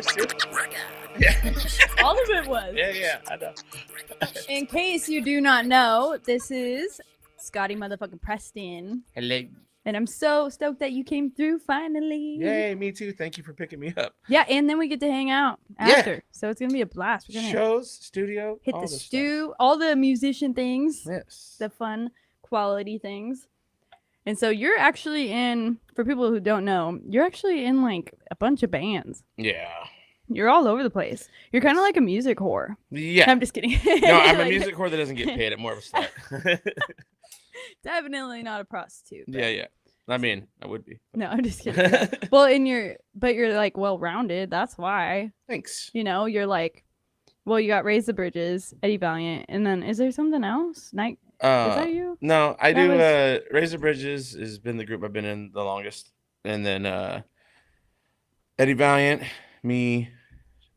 yours too? Yeah. All of it was. Yeah, I know. In case you do not know, this is Scotty motherfucking Preston. Hello. And I'm so stoked that you came through finally. Yay, me too. Thank you for picking me up. Yeah, and then we get to hang out after. Yeah. So it's going to be a blast. We're gonna shows, studio, hit all the stew, stuff. all the musician things. Yes. The fun quality things. And so you're actually in, for people who don't know, you're actually in like a bunch of bands. Yeah. You're all over the place. You're kind of like a music whore. Yeah. I'm just kidding. No, I'm a music whore that doesn't get paid. I'm more of a slut. Definitely not a prostitute. But... Yeah. I mean, I would be. No, I'm just kidding. Well, but you're like well-rounded. That's why. Thanks. You know, you're like, well, you got Raise the Bridges, Eddie Valiant, and then is there something else? Is that you? No, I do. Raise the Bridges has been the group I've been in the longest, and then Eddie Valiant, me,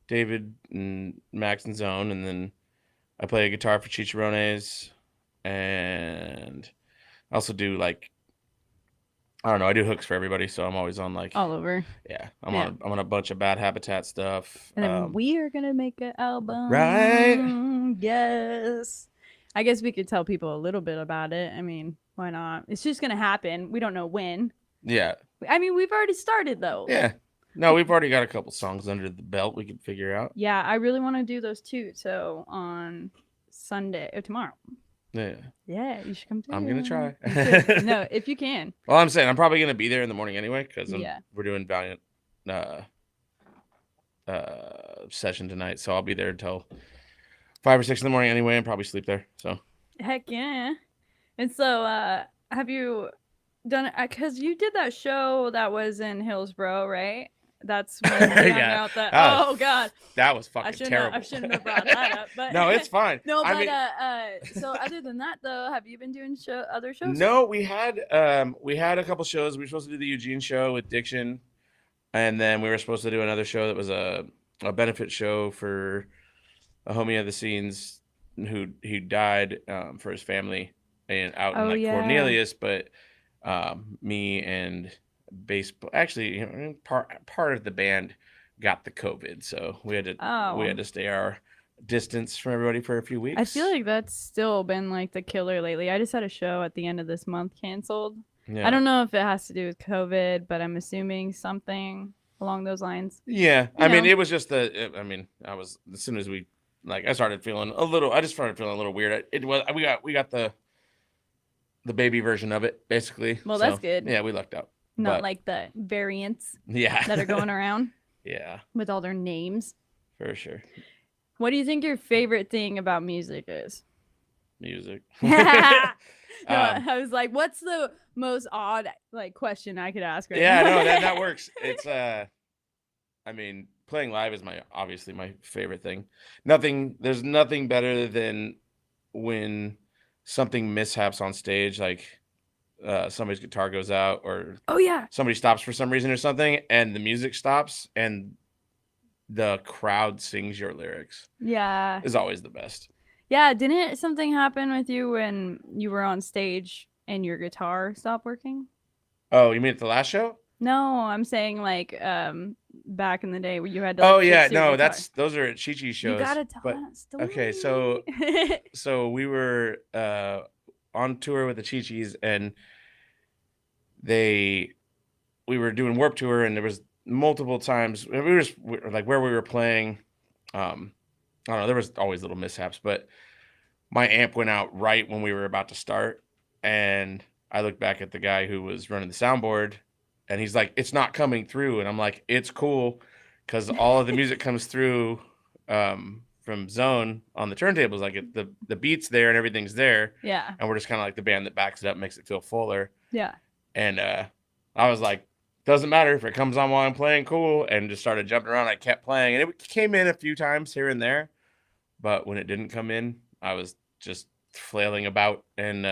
David, and Max and Zone, and then I play a guitar for Chicharrones, and I also do like, I don't know, I do hooks for everybody, so I'm always on like all over. Yeah, I'm on a bunch of Bad Habitat stuff. And then we are gonna make an album, right? Yes. I guess we could tell people a little bit about it. I mean, why not? It's just gonna happen. We don't know when. Yeah. I mean, we've already started though. Yeah. No, we've already got a couple songs under the belt we can figure out. Yeah, I really want to do those too. So on Sunday or tomorrow. Yeah. Yeah, you should come through. I'm gonna try. No, if you can. Well, I'm saying I'm probably gonna be there in the morning anyway because we're doing Valiant session tonight, so I'll be there until 5 or 6 in the morning anyway, and probably sleep there. So. Heck yeah! And so, have you done it? Because you did that show that was in Hillsborough, right? That's when we hung out. Oh god, that was fucking terrible. I shouldn't have brought that up. But no, it's fine. No, but so other than that, though, have you been doing other shows? No, we had a couple shows. We were supposed to do the Eugene show with Diction, and then we were supposed to do another show that was a benefit show for a homie of the scenes who died for his family and out in Cornelius, but me and actually part of the band got the COVID, so we had to stay our distance from everybody for a few weeks. I feel like that's still been like the killer lately. I just had a show at the end of this month canceled. Yeah. I don't know if it has to do with COVID, but I'm assuming something along those lines. Yeah, I mean, it was just I was, as soon as we I started feeling a little weird. We got the baby version of it basically. Well, that's good. Yeah, we lucked out. Not like the variants that are going around. Yeah. With all their names. For sure. What do you think your favorite thing about music is? Music. I was like, what's the most odd question I could ask right now? No, that works. It's I mean, playing live is obviously my favorite thing. There's nothing better than when something mishaps on stage, like somebody's guitar goes out or somebody stops for some reason or something, and the music stops and the crowd sings your lyrics. Yeah, is always the best. Yeah, didn't something happen with you when you were on stage and your guitar stopped working? Oh, you mean at the last show? No, I'm saying back in the day where you had to. Those are at Chi-Chi's shows. You gotta tell that story. Okay, so we were on tour with the Chi-Chis, and we were doing Warped Tour, and there was multiple times where we were playing. I don't know. There was always little mishaps, but my amp went out right when we were about to start, and I looked back at the guy who was running the soundboard, and he's like, "It's not coming through," and I'm like, "It's cool, because all of the music comes through from Zone on the turntables. Like the beat's there and everything's there. Yeah, and we're just kind of like the band that backs it up, makes it feel fuller. Yeah, and I was like, doesn't matter if it comes on while I'm playing, cool, and just started jumping around. I kept playing, and it came in a few times here and there, but when it didn't come in, I was just flailing about and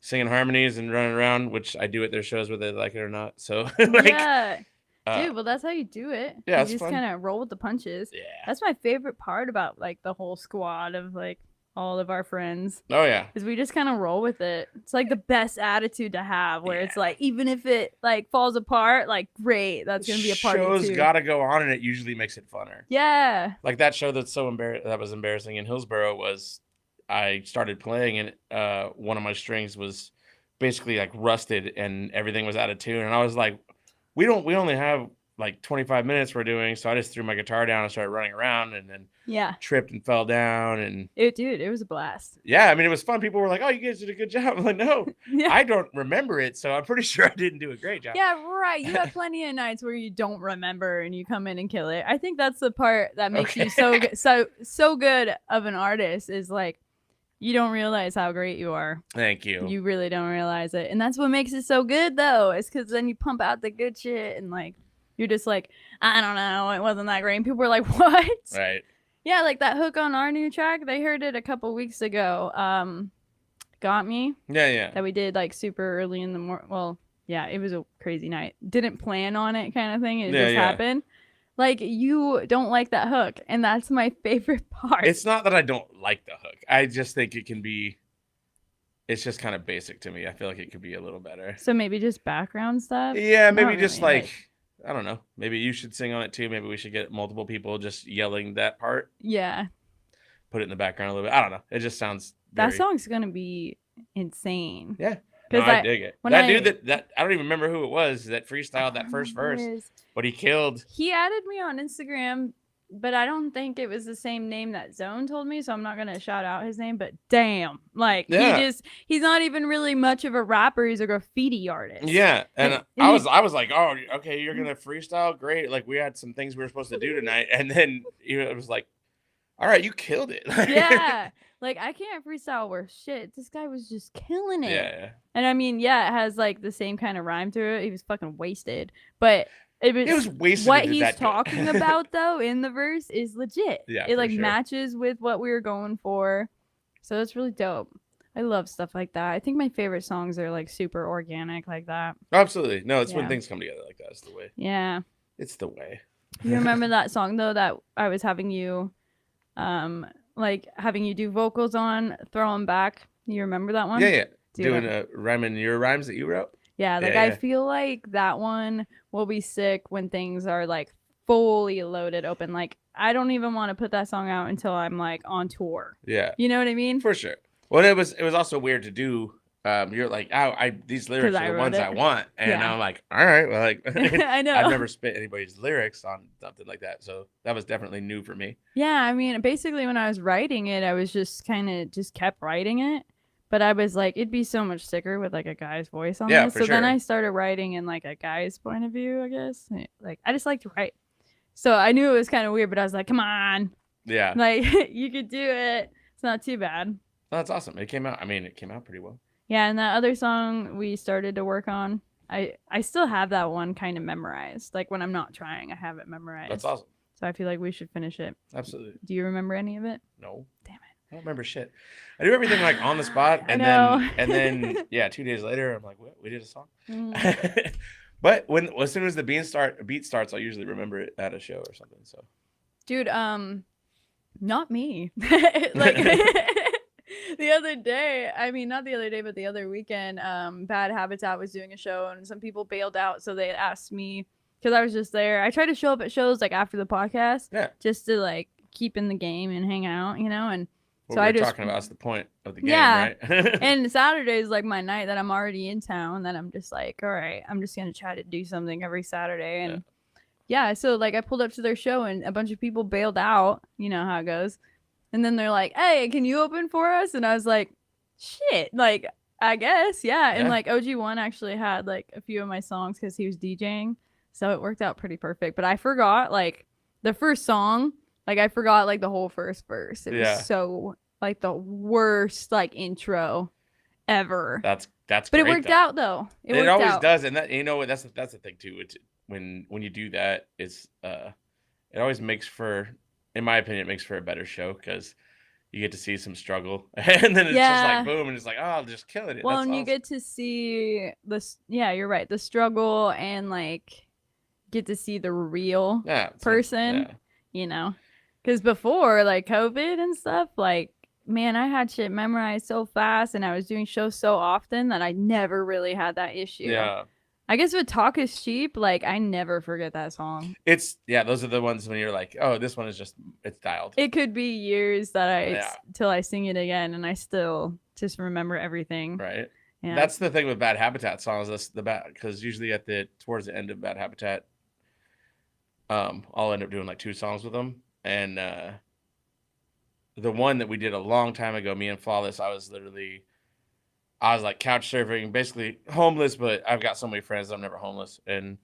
singing harmonies and running around, which I do at their shows whether they like it or not. So dude, well, that's how you do it. Yeah, you just kind of roll with the punches. Yeah, that's my favorite part about the whole squad of all of our friends. Oh yeah. Because we just kind of roll with it. It's like the best attitude to have, where it's like, even if it like falls apart, like great, that's gonna be a party too. Show's gotta go on, and it usually makes it funner. Yeah. Like that show that was embarrassing in Hillsboro was, I started playing and one of my strings was basically like rusted and everything was out of tune, and I was like, we only have like 25 minutes we're doing, so I just threw my guitar down and started running around, and then tripped and fell down, and it was a blast. Yeah, I mean, it was fun. People were like, "Oh, you guys did a good job." I'm like, "No, I don't remember it, so I'm pretty sure I didn't do a great job." Yeah, right. You have plenty of nights where you don't remember and you come in and kill it. I think that's the part that makes you so good of an artist, is like, you don't realize how great you are. Thank you. You really don't realize it, and that's what makes it so good, though. Is because then you pump out the good shit, and like, you're just like, I don't know, it wasn't that great. And people were like, what? Right. Yeah, like that hook on our new track. They heard it a couple weeks ago. Got Me. Yeah. That we did like super early in the morning. Well, yeah, it was a crazy night. Didn't plan on it, kind of thing. It just happened. Like, you don't like that hook, and that's my favorite part. It's not that I don't like the hook. I just think it can be. It's just kind of basic to me. I feel like it could be a little better. So maybe just background stuff. Yeah, maybe just really, like. I don't know. Maybe you should sing on it too. Maybe we should get multiple people just yelling that part. Yeah. Put it in the background a little bit. I don't know. It just sounds. That song's gonna be insane. Yeah. No, I dig it. That dude that I don't even remember who it was that freestyled that first verse, but he killed. He added me on Instagram, but I don't think it was the same name that Zone told me, so I'm not gonna shout out his name. But damn, like he's not even really much of a rapper. He's a graffiti artist. Yeah, and I was like, oh, okay, you're gonna freestyle, great. Like, we had some things we were supposed to do tonight, and then it was like, all right, you killed it. Yeah, like, I can't freestyle worth shit. This guy was just killing it. Yeah. And I mean, yeah, it has like the same kind of rhyme to it. He was fucking wasted, but. It was wasted. What he's talking about though in the verse is legit. Yeah, it like matches with what we were going for, so it's really dope. I love stuff like that. I think my favorite songs are like super organic like that. Absolutely, no, it's when things come together like that. It's the way. Yeah, it's the way. You remember that song though that I was having you, like having you do vocals on, throwing back. You remember that one? Yeah. Doing a rhyming your rhymes that you wrote. Yeah, like I feel like that one will be sick when things are like fully loaded open. Like, I don't even want to put that song out until I'm like on tour. Yeah. You know what I mean? For sure. Well, it was also weird to do. You're like, oh, these lyrics are the ones I want. And I'm like, all right, well, like I know. I've never spit anybody's lyrics on something like that. So that was definitely new for me. Yeah, I mean, basically when I was writing it, I was just kind of just kept writing it. But I was like, it'd be so much sicker with like a guy's voice on this. So then I started writing in like a guy's point of view, I guess. Like, I just like to write. So I knew it was kind of weird, but I was like, come on. Yeah. Like, you could do it. It's not too bad. No, that's awesome. It came out. I mean, it came out pretty well. Yeah. And that other song we started to work on, I still have that one kind of memorized. Like, when I'm not trying, I have it memorized. That's awesome. So I feel like we should finish it. Absolutely. Do you remember any of it? No. Damn it. I don't remember shit. I do everything like on the spot, and then 2 days later, I'm like, what? We did a song. But as soon as the beat starts, I'll usually remember it at a show or something. So, dude, not me. Like the other day, I mean, not the other day, but the other weekend, Bad Habitat was doing a show, and some people bailed out, so they asked me because I was just there. I try to show up at shows like after the podcast, just to like keep in the game and hang out, you know, and. So I just talking about is the point of the game, right? And Saturday is like my night that I'm already in town. That I'm just like, all right, I'm just gonna try to do something every Saturday. And so like I pulled up to their show and a bunch of people bailed out. You know how it goes. And then they're like, hey, can you open for us? And I was like, shit, like I guess, yeah. And like OG1 actually had like a few of my songs because he was DJing, so it worked out pretty perfect. But I forgot like the first song. Like, I forgot, like, the whole first verse. It was so, like, the worst, like, intro ever. That's but great, it worked out, though. It always does. And that, you know what, that's the thing, too. It's, when you do that, it's, it always makes for, in my opinion, it makes for a better show because you get to see some struggle. And then it's just like, boom, and it's like, oh, I'll just kill it. Well, that's and awesome. you get to see you're right. The struggle and, like, get to see the real person, you know. Because before, like, COVID and stuff, like, man, I had shit memorized so fast and I was doing shows so often that I never really had that issue. Yeah. I guess with Talk is Cheap, like I never forget that song. Those are the ones when you're like, oh, this one is just, it's dialed. It could be years that till I sing it again and I still just remember everything. Right. Yeah. That's the thing with Bad Habitat songs. Because usually towards the end of Bad Habitat, I'll end up doing like 2 songs with them. And the one that we did a long time ago, me and Flawless, I was like couch surfing, basically homeless, but I've got so many friends, I'm never homeless, and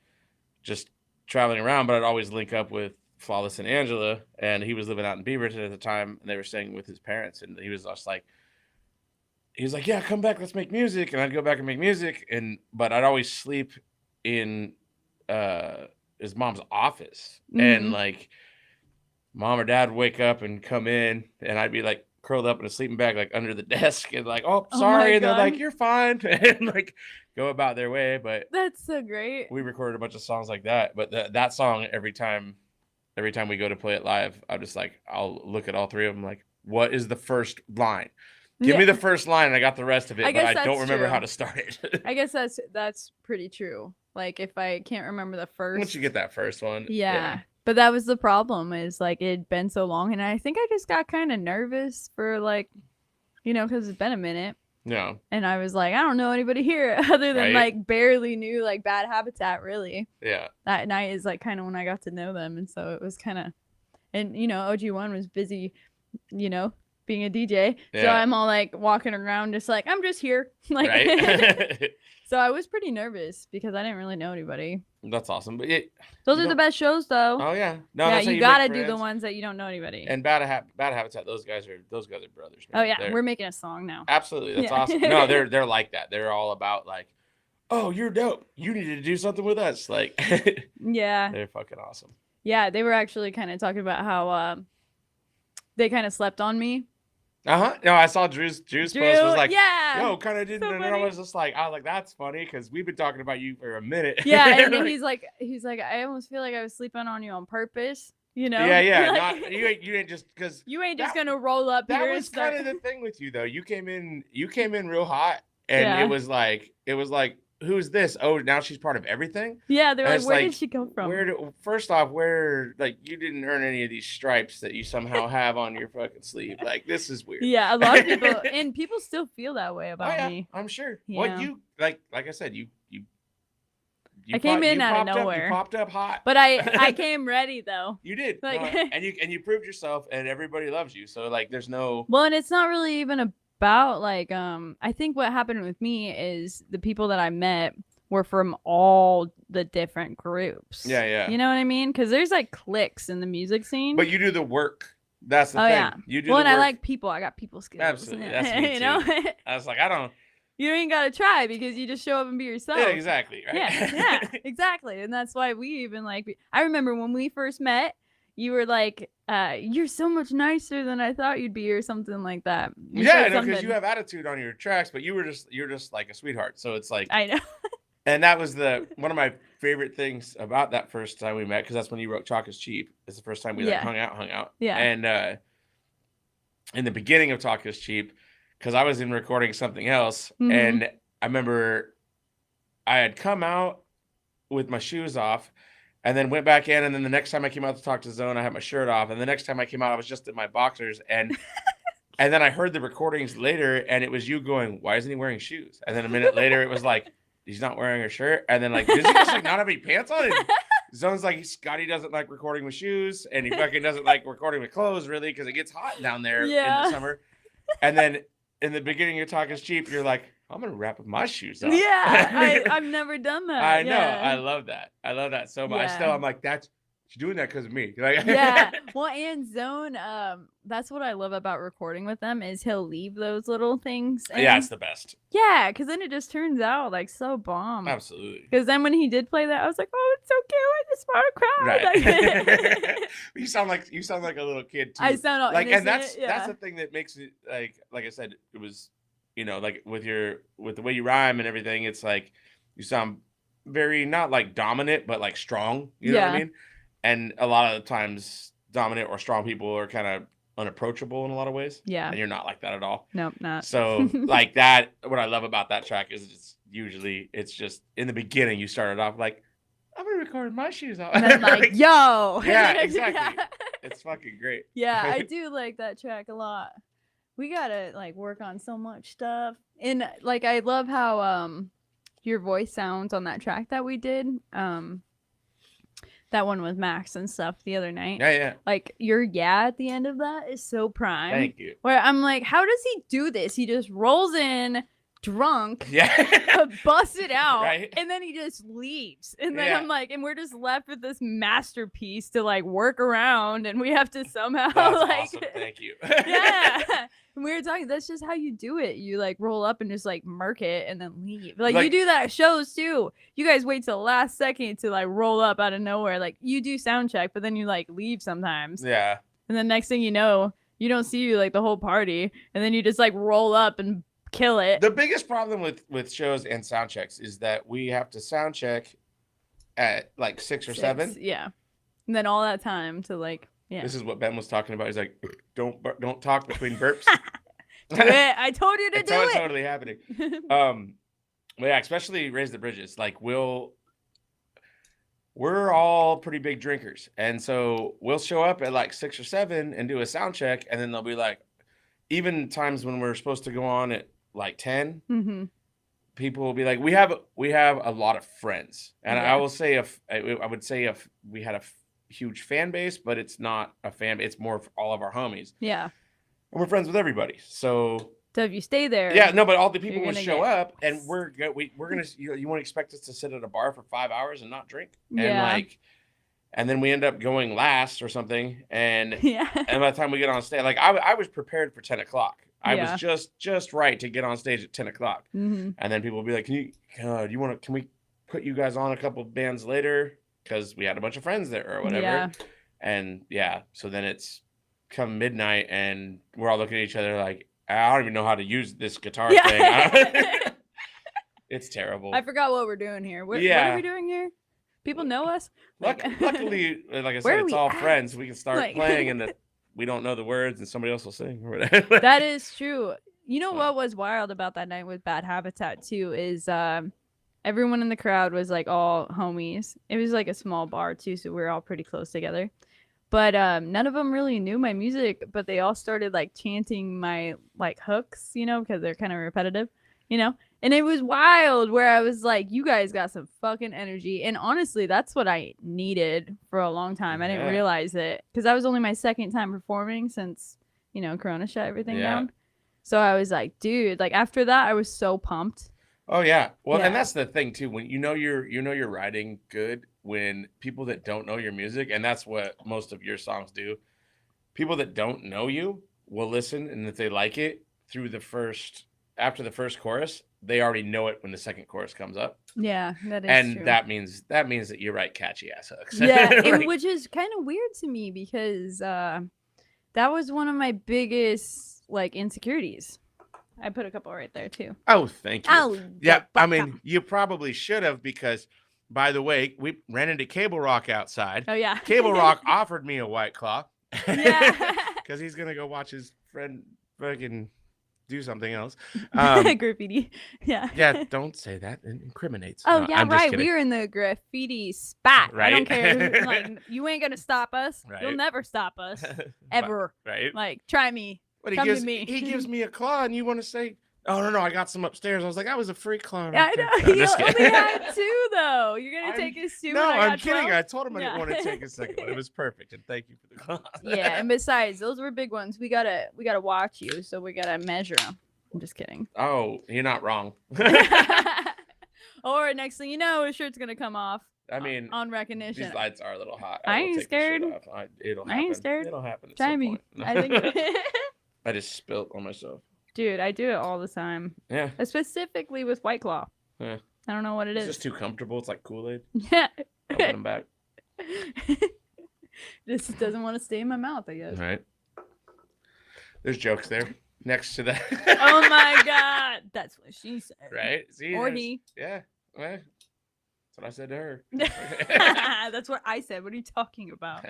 just traveling around. But I'd always link up with Flawless and Angela, and he was living out in Beaverton at the time, and they were staying with his parents, and he was just like, yeah, come back, let's make music. And I'd go back and make music, but I'd always sleep in his mom's office, and like mom or dad would wake up and come in, and I'd be like curled up in a sleeping bag, like under the desk, and like, oh, sorry, and they're like, you're fine, and like go about their way. But that's so great. We recorded a bunch of songs like that, but that song, every time we go to play it live, I'm just like, I'll look at all 3 of them, like, what is the first line? Give me the first line, and I got the rest of it, but I don't remember how to start it. I guess that's pretty true. Like, if I can't remember the first, once you get that first one, yeah. But that was the problem, is like it'd been so long, and I think I just got kind of nervous for like, because it's been a minute. Yeah. And I was like, I don't know anybody here other than like barely knew like Bad Habitat, really. Yeah. That night is like kind of when I got to know them, and so it was kind of, and OG1 was busy, being a DJ. Yeah. So I'm all like walking around just like, I'm just here. Like, right? So I was pretty nervous because I didn't really know anybody. That's awesome. But those are the best shows, though. Oh yeah. No, yeah, you gotta do the ones that you don't know anybody. And Bad Habitat, those guys are brothers. Man. Oh yeah, we're making a song now. Absolutely, that's awesome. No, they're like that. They're all about like, oh, you're dope. You need to do something with us. Like, yeah, they're fucking awesome. Yeah, they were actually kind of talking about how they kind of slept on me. No, I saw Drew's post was like, yo, kind of didn't. So and I was just like, that's funny because we've been talking about you for a minute. Yeah, and then he's like, I almost feel like I was sleeping on you on purpose. Yeah. Like, you ain't just because you ain't just gonna roll up. That was kind of the thing with you though. You came in real hot, and it was like, who's this? Oh, now she's part of everything. Yeah, they're like, where did she come from? First off, like you didn't earn any of these stripes that you somehow have on your fucking sleeve. Like, this is weird. Yeah, a lot of people, and people still feel that way about me. I'm sure. Yeah. Well, you like I said, you I came in out of nowhere. You popped up hot, but I came ready though. You did, like, and you proved yourself, and everybody loves you. So like, there's no. Well, and it's not really even about like I think what happened with me is the people that I met were from all the different groups. Yeah. You know what I mean? Because there's like cliques in the music scene. But you do the work. That's the thing. Yeah. You do. Well, and I like people. I got people skills. Absolutely. That's me too. I was like, I don't. You ain't gotta try because you just show up and be yourself. Yeah, exactly. Right? Yeah, exactly. And that's why we even like. I remember when we first met, you were like, "You're so much nicer than I thought you'd be," or something like that. Because you have attitude on your tracks, but you're just like a sweetheart. So it's like, I know. And that was one of my favorite things about that first time we met, because that's when you wrote "Talk Is Cheap." It's the first time we like hung out. Yeah. And in the beginning of "Talk Is Cheap," because I was in recording something else, and I remember I had come out with my shoes off, and then went back in, and then the next time I came out to talk to Zone, I had my shirt off, and the next time I came out, I was just in my boxers, and and then I heard the recordings later, and it was you going, "Why isn't he wearing shoes?" And then a minute later, it was like, "He's not wearing a shirt," and then like, "Does he just like not have any pants on?" And Zone's like, Scotty doesn't like recording with shoes, and he fucking doesn't like recording with clothes, really, because it gets hot down there in the summer. And then in the beginning of Talk Is Cheap, you're like, I'm gonna rap with my shoes on. Yeah, I've never done that. I know. I love that. I love that so much. Yeah. I'm like, she's doing that because of me. Like, yeah. Well, and Zone, that's what I love about recording with them is he'll leave those little things. Yeah, it's the best. Yeah, because then it just turns out like so bomb. Absolutely. Because then when he did play that, I was like, oh, it's so cute. I just want to cry. Right. You sound like a little kid too. I sound all like, innocent, and that's the thing that makes it like I said, it was, like with the way you rhyme and everything, it's like you sound very not like dominant, but like strong. You know what I mean? And a lot of the times, dominant or strong people are kind of unapproachable in a lot of ways. Yeah. And you're not like that at all. Nope, not. So like that, what I love about that track is it's just in the beginning you started off like, I'm gonna record my shoes off. And then like, yo. Yeah, exactly. It's fucking great. Yeah, I do like that track a lot. We gotta like work on so much stuff. And like I love how your voice sounds on that track that we did. That one with Max and stuff the other night. Yeah. Like your at the end of that is so prime. Thank you. Where I'm like, how does he do this? He just rolls in drunk, yeah, busts it out, right? And then he just leaves. And then I'm like, and we're just left with this masterpiece to like work around, and we have to somehow That's like awesome. Thank you. yeah. And we were talking, that's just how you do it. You like roll up and just like murk it and then leave. Like you do that at shows too. You guys wait till the last second to like roll up out of nowhere. Like you do sound check, but then you like leave sometimes. Yeah. And then next thing you know, you don't see you like the whole party, and then you just like roll up and kill it. The biggest problem with shows and sound checks is that we have to sound check at like 6 or 7. Yeah. And then all that time to like, yeah. This is what Ben was talking about. He's like, don't talk between burps. Do it. I told you to do it. It's totally happening. But yeah, especially Raise the Bridges. Like we're all pretty big drinkers. And so we'll show up at like 6 or 7 and do a sound check. And then they'll be like, even times when we're supposed to go on at like 10, people will be like, we have a lot of friends. And I will say, I would say if we had a huge fan base, but it's not a fan base, it's more of all of our homies. Yeah. And we're friends with everybody. So if you stay there. Yeah, no, but all the people will show up, and we're gonna you want to expect us to sit at a bar for 5 hours and not drink? And and then we end up going last or something, and and by the time we get on stage, like I was prepared for 10 o'clock. I was just right to get on stage at 10 o'clock. And then people will be like, can we put you guys on a couple bands later? Because we had a bunch of friends there or whatever. Yeah. And so then it's come midnight and we're all looking at each other like, I don't even know how to use this guitar thing. It's terrible. I forgot what we're doing here. What are we doing here? People know us? Luckily, like I said, it's all friends. We can start playing and we don't know the words and somebody else will sing or whatever. That is true. You know what was wild about that night with Bad Habitat too is everyone in the crowd was like all homies. It was like a small bar too, so we were all pretty close together. But none of them really knew my music, but they all started like chanting my like hooks, because they're kind of repetitive, And it was wild where I was like, you guys got some fucking energy. And honestly, that's what I needed for a long time. I didn't realize it because that was only my second time performing since, Corona shut everything down. So I was like, dude, like after that, I was so pumped. Oh yeah. Well, and that's the thing too. When you're writing good, when people that don't know your music, and that's what most of your songs do, people that don't know you will listen, and if they like it after the first chorus, they already know it when the second chorus comes up. Yeah, that is and true. that means that you write catchy ass hooks. Yeah, which is kind of weird to me because that was one of my biggest like insecurities. I put a couple right there too. Oh, thank you. Oh, yeah, I mean, you probably should have because, by the way, we ran into Cable Rock outside. Oh yeah, Cable Rock offered me a White Claw. Yeah, because he's gonna go watch his friend fucking do something else. Graffiti. Yeah. Yeah, don't say that. It incriminates. Oh No, yeah, I'm just right. kidding. We're in the graffiti spot. Right? I don't care. Like, you ain't gonna stop us. Right. You'll never stop us ever. Right? Like, try me. But Come to me. he gives me a claw, and you want to say, "Oh no, I got some upstairs." I was like, "I was a free claw." Yeah, I know. I'm You just only kidding. had 2 though. You're gonna take his 2. No, and I I'm got kidding. 12? I told him I didn't Yeah. want to take a second one. It was perfect, and thank you for the claw. Yeah, and besides, those were big ones. We gotta watch you, so we gotta measure them. I'm just kidding. Oh, you're not wrong. Or next thing you know, his shirt's gonna come off. I mean, on Rekkanition. These lights are a little hot. I will ain't take the shit scared. off. It'll happen. I ain't scared. It'll happen. At Try some me. point. No. I think. I just spilt on myself. Dude, I do it all the time. Yeah. Specifically with White Claw. Yeah. I don't know what it It's is. just too comfortable. It's like Kool-Aid. Yeah. I'll put them back. This doesn't want to stay in my mouth, I guess. All right. There's jokes there next to that. Oh my god. That's what she said. Right? See, Or he. Yeah. Well, that's what I said to her. That's what I said. What are you talking about?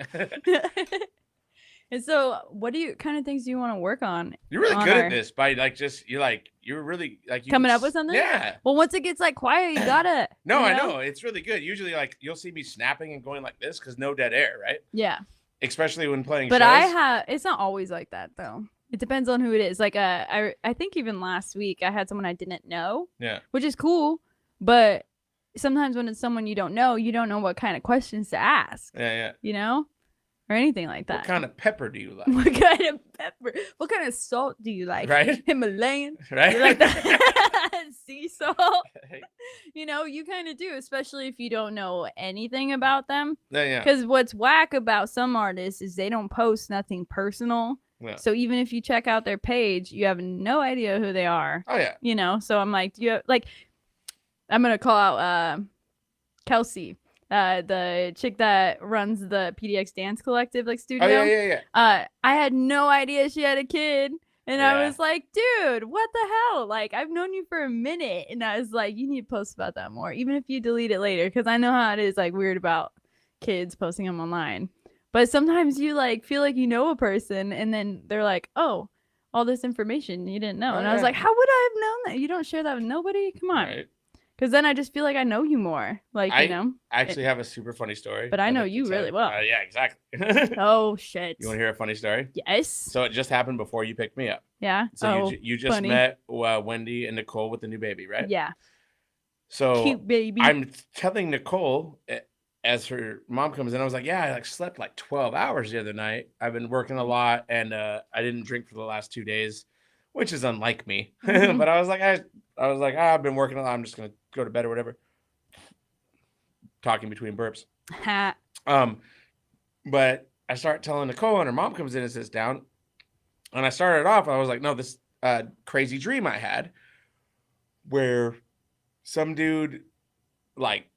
And so, what kind of things do you want to work on? You're really on good our- at this by you're really like you Coming can up with something? Yeah. Well, once it gets like quiet, you gotta. No, you I know. It's really good. Usually like you'll see me snapping and going like this because no dead air, right? Yeah. Especially when playing But shows. it's not always like that though. It depends on who it is. Like I think even last week I had someone I didn't know. Yeah. Which is cool, but sometimes when it's someone you don't know what kind of questions to ask. Yeah. You know? Or anything like that. What kind of pepper do you like? What kind of pepper? What kind of salt do you like? Right? Himalayan? Right? You like that? Sea salt? You know, you kind of do, especially if you don't know anything about them. Yeah. Because what's whack about some artists is they don't post nothing personal. Yeah. So even if you check out their page, you have no idea who they are. Oh yeah. You know, so I'm like, I'm gonna call out Kelsey, the chick that runs the PDX Dance Collective studio. Oh yeah. I had no idea she had a kid. And Yeah. I was like, dude, what the hell? Like, I've known you for a minute. And I was like, you need to post about that more, even if you delete it later. Because I know how it is, like, weird about kids posting them online. But sometimes you, like, feel like you know a person. And then they're like, oh, all this information you didn't know. Oh, and I was yeah. like, how would I have known that? You don't share that with nobody? Come on. Right. Because then I just feel like I know you more. Like, you know. I actually have a super funny story. But I know like to you tell really well. Yeah, exactly. Oh, shit. You want to hear a funny story? Yes. So it just happened before you picked me up. Yeah. So you just funny. met Wendy and Nicole with the new baby, right? Yeah. So cute baby. I'm telling Nicole as her mom comes in, I was like, yeah, I slept like 12 hours the other night. I've been working a lot and I didn't drink for the last 2 days, which is unlike me. Mhm. But I was like, I've been working a lot. I'm just gonna go to bed or whatever. Talking between burps. But I start telling Nicole and her mom comes in and sits down. And I started off, I was like, no, this crazy dream I had where some dude like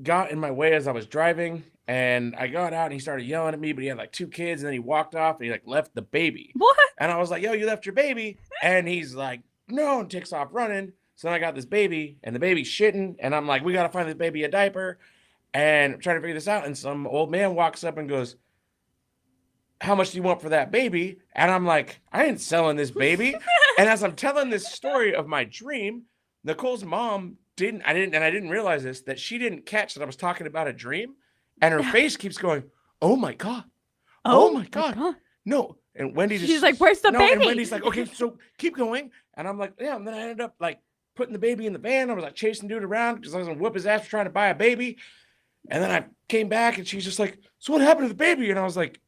got in my way as I was driving and I got out and he started yelling at me, but he had like 2 kids and then he walked off and he like left the baby. What? And I was like, yo, you left your baby. And he's like, no, and takes off running. So then I got this baby and the baby's shitting. And I'm like, we got to find this baby a diaper. And I'm trying to figure this out. And some old man walks up and goes, how much do you want for that baby? And I'm like, I ain't selling this baby. And as I'm telling this story of my dream, Nicole's mom I didn't realize this, that she didn't catch that I was talking about a dream. And her face keeps going, oh my God. Oh my God. No. And Wendy She's like, where's the baby? And Wendy's like, okay, so keep going. And I'm like, yeah. And then I ended up like putting the baby in the van. I was like chasing dude around because I was gonna whoop his ass for trying to buy a baby. And then I came back and she's just like, so what happened to the baby? And I was like,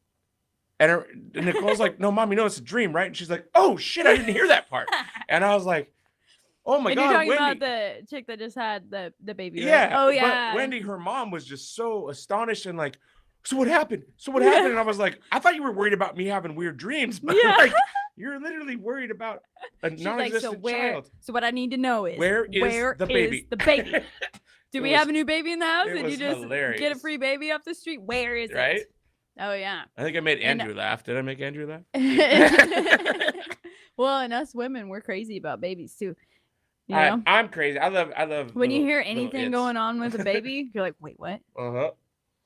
and Nicole's like, no, mom, you know it's a dream, right? And she's like, oh shit, I didn't hear that part. And I was like, oh my God, you're talking Wendy. about the chick that just had the baby, right? Yeah. Oh yeah. But Wendy, her mom, was just so astonished and like, so what happened? So what happened? And I was like, I thought you were worried about me having weird dreams, but like, you're literally worried about a non-existent child. So what I need to know is where is the baby? Do we have a new baby in the house? And you just hilarious. get a free baby off the street? Where is Right? it? Oh yeah. I think I made Andrew laugh. Did I make Andrew laugh? Well, and us women, we're crazy about babies too. You know? I'm crazy. I love when you hear anything going on with a baby, you're like, wait, what? Uh-huh.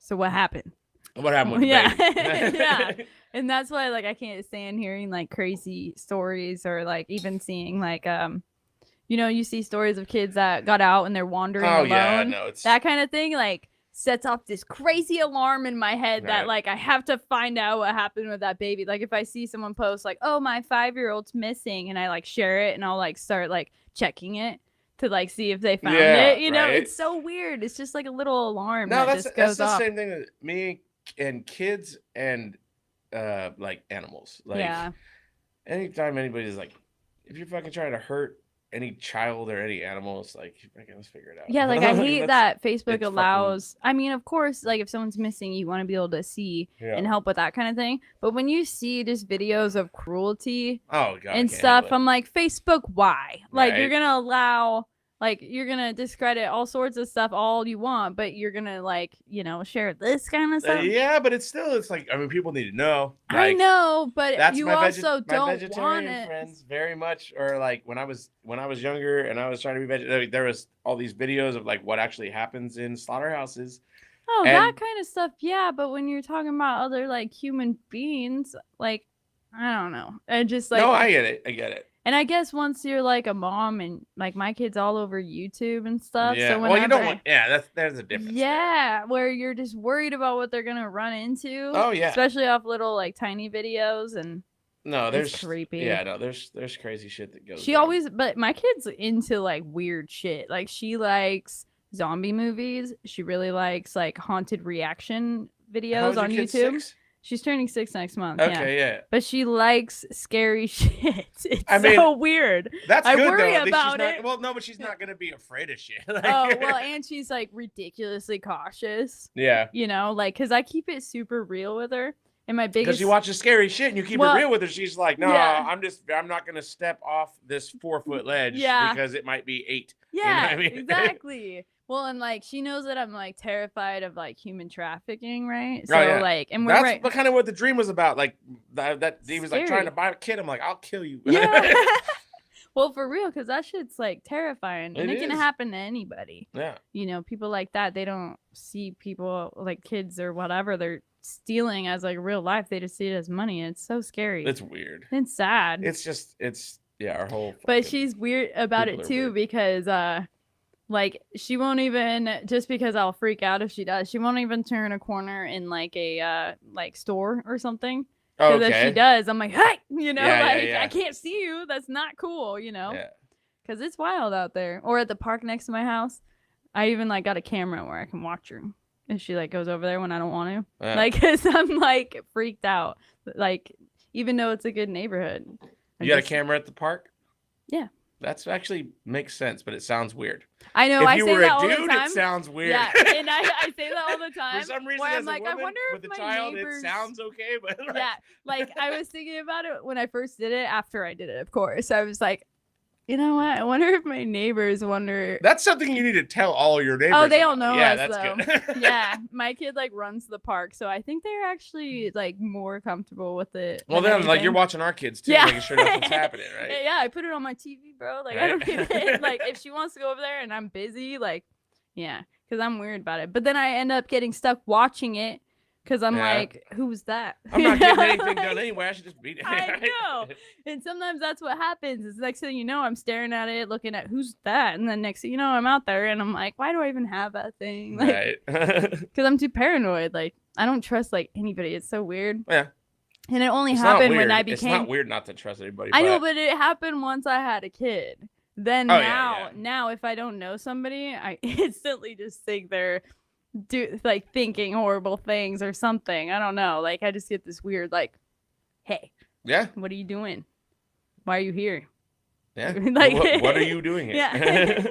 So what happened? What happened with the baby? Yeah. And that's why like I can't stand hearing like crazy stories or like even seeing like you know, you see stories of kids that got out and they're wandering alone. Yeah, no, it's that kind of thing like sets off this crazy alarm in my head that like I have to find out what happened with that baby. Like if I see someone post like, oh, my 5-year-old's missing, and I like share it and I'll like start like checking it to like see if they found it. You know, it's so weird. It's just like a little alarm. No, that's the same thing with me and kids and like animals. Like anytime anybody's like, if you're fucking trying to hurt any child or any animal, it's like, let's figure it out. Yeah, like I hate that Facebook allows I mean, of course, like if someone's missing, you want to be able to see and help with that kind of thing. But when you see just videos of cruelty and stuff, I'm like, Facebook, why? Like you're gonna allow, like you're gonna discredit all sorts of stuff all you want, but you're gonna like, you know, share this kind of stuff. Yeah, but it's like, I mean, people need to know. Like, I know, but that's you my also don't vegetarian want it. friends very much. Or like when I was younger and I was trying to be vegetarian, there was all these videos of like what actually happens in slaughterhouses, Oh, And that kind of stuff, yeah. But when you're talking about other like human beings, like I don't know, I just like no, I get it. I get it. And I guess once you're like a mom and like my kid's all over YouTube and stuff, Yeah. so Well, you don't whenever want. Yeah, there's a difference. yeah, where you're just worried about what they're gonna run into. Oh yeah. Especially off little like tiny videos and No, it's there's creepy. Yeah, no, there's crazy shit that goes. She down. always but my kid's into like weird shit. Like she likes zombie movies. She really likes like haunted reaction How videos old is your on kid, YouTube. 6? She's turning 6 next month. Okay, yeah. yeah. But she likes scary shit. It's I mean, so weird. That's I good worry though. At least about she's not, it. well, no, but she's not gonna be afraid of shit. Like, Oh, well, and she's like ridiculously cautious. yeah. You know, like, because I keep it super real with her. And my Because biggest. she watches scary shit and you keep it real with her. She's like, no, yeah. I'm not gonna step off this 4-foot ledge because it might be 8. Yeah, you know what I mean? exactly. Well, and like she knows that I'm like terrified of like human trafficking, right? So yeah. like, and we're That's kind of what the dream was about. Like that he was like trying to buy a kid. I'm like, I'll kill you. Yeah. Well, for real, because that shit's like terrifying, and it can happen to anybody. Yeah. You know, people like that, they don't see people like kids or whatever they're stealing as like real life. They just see it as money, and it's so scary. It's weird. It's sad. It's our whole. But she's weird about it too because like she won't even, just because I'll freak out if she does, she won't even turn a corner in like a like store or something. Because if she does, I'm like, hey, you know, I can't see you. That's not cool, you know. Yeah. Because it's wild out there. Or at the park next to my house, I even like got a camera where I can watch her if she like goes over there when I don't want to. Yeah. Like, because I'm like freaked out. Like, even though it's a good neighborhood. You got a camera at the park? Yeah. That's actually makes sense, but it sounds weird. I know. If I you say were that a all dude, the time. it sounds weird. Yeah, and I say that all the time. For some reason, where as I'm like, a woman I wonder with if a my child, neighbors... it sounds okay, but like... yeah, like I was thinking about it when I first did it. After I did it, of course, I was like, you know what? I wonder if my neighbors wonder. That's something you need to tell all your neighbors. Oh, they all know yeah, us that's though. Good. Yeah, my kid like runs the park, so I think they're actually like more comfortable with it. Well, then like you're watching our kids too, making sure nothing's happening, right? Yeah, I put it on my TV, bro. Like I don't even like if she wants to go over there and I'm busy, like yeah, because I'm weird about it. But then I end up getting stuck watching it. Because I'm like, who's that? I'm not getting anything done anyway. I should just beat it. I know. And sometimes that's what happens. Is next thing you know, I'm staring at it, looking at who's that, and then next thing you know, I'm out there, and I'm like, why do I even have that thing? Like, right. Because I'm too paranoid. Like, I don't trust like anybody. It's so weird. Yeah. And it only happened when I became. It's not weird not to trust anybody. I know, but it happened once I had a kid. Then now if I don't know somebody, I instantly just think they're thinking horrible things or something. I don't know. Like I just get this weird like, hey, yeah, what are you doing? Why are you here? Yeah, like what are you doing here? Yeah.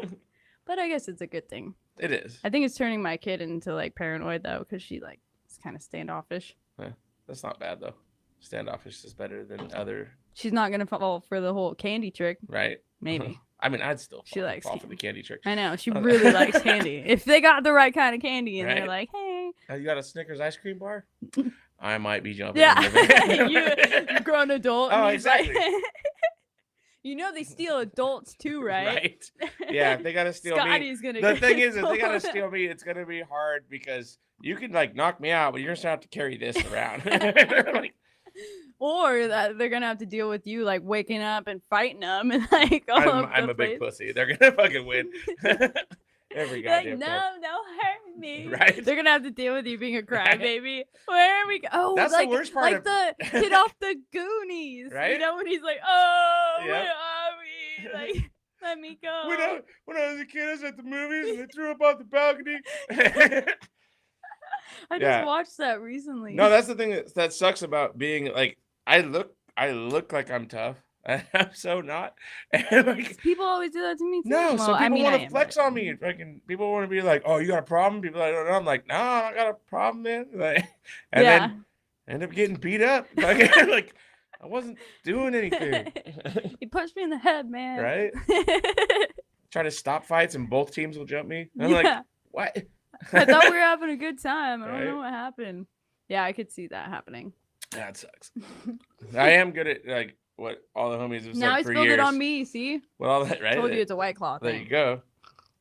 But I guess it's a good thing. It is. I think it's turning my kid into like paranoid though, because she like is kind of standoffish. Yeah, that's not bad though. Standoffish is better than other. She's not gonna fall for the whole candy trick. Right. Maybe. I mean, I'd still fall for the candy trick. I know. She really likes candy. If they got the right kind of candy and they're like, hey. You got a Snickers ice cream bar? I might be jumping. Yeah. You grown adult. Oh, exactly. Like, you know they steal adults too, right? Right. Yeah, if they got to steal Scotty's me. Gonna the thing is, if they got to steal me, it's going to be hard because you can like knock me out, but you're going to have to carry this around. Like, or that they're gonna have to deal with you like waking up and fighting them and like I'm a big pussy. They're gonna fucking win. Every goddamn like, time. No, hurt me. Right. They're gonna have to deal with you being a crybaby. Where are we go? Oh, that's like, the worst part. Like the kid off the Goonies. Right. You know when he's like, oh, yep. where are we? Like, let me go. When I was a kid, I was at the movies and they threw up off the balcony. I just watched that recently. No, that's the thing that sucks about being like I look like I'm tough. I'm so not. And like, people always do that to me too. No, well, so people want to flex on me. Mm-hmm. Fucking people want to be like, "Oh, you got a problem?" People I don't know. I'm like, "No, I don't got a problem, man." Like, and then end up getting beat up. Like I wasn't doing anything. He punched me in the head, man. Right? Try to stop fights and both teams will jump me. And I'm like, what? I thought we were having a good time. I don't know what happened. Yeah, I could see that happening. That sucks. I am good at like what all the homies have said now for years. Now he spilled it on me, see? Well, all that, right? I told you it's a White Claw thing. There you go.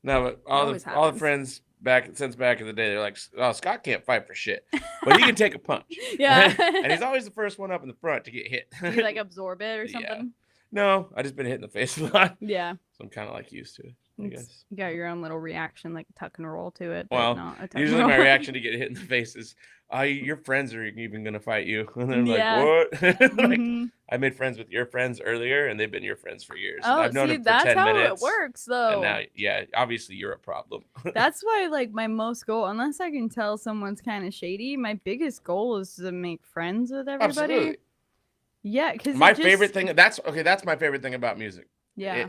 No, but all the friends back in the day. They're like, oh, Scott can't fight for shit, but he can take a punch. Yeah. And he's always the first one up in the front to get hit. Do you like absorb it or Yeah. something? No, I just been hit in the face a lot. Yeah. So I'm kind of like used to it, I guess. You got your own little reaction, like tuck and roll to it. But Well, not a tuck usually and my roll. reaction to get hit in the face is, your friends are even going to fight you. And then I'm Yeah. like, what? Like, Mhm. I made friends with your friends earlier, and they've been your friends for years. Oh, I've known see, them for that's 10 how minutes. it works, And though. now, yeah, obviously you're a problem. That's why, like, my most goal, unless I can tell someone's kind of shady, my biggest goal is to make friends with everybody. Absolutely. Yeah, because My favorite thing, that's my favorite thing about music. Yeah.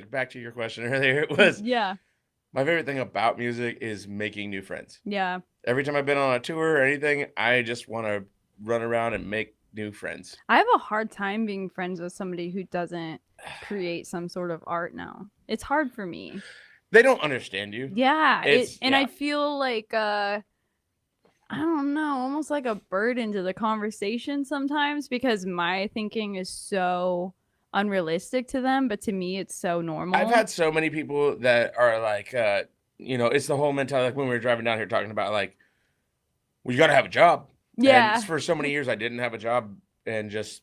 Back to your question earlier, it was Yeah. my favorite thing about music is making new friends. Yeah. Every time I've been on a tour or anything, I just want to run around and make new friends. I have a hard time being friends with somebody who doesn't create some sort of art now. It's hard for me. They don't understand you. Yeah. Yeah. I feel like, I don't know, almost like a burden to the conversation sometimes because my thinking is so unrealistic to them, but to me it's so normal. I've had so many people that are like, it's the whole mentality, like when we were driving down here talking about like, well, you got to have a job. Yeah. And for so many years, I didn't have a job, and just,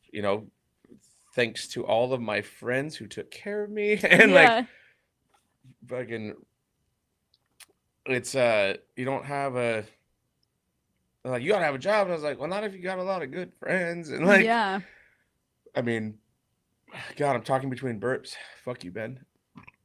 thanks to all of my friends who took care of me and like fucking, it's, you don't have a, like, you got to have a job. And I was like, well, not if you got a lot of good friends. And like, yeah. I mean, God, I'm talking between burps. Fuck you, Ben.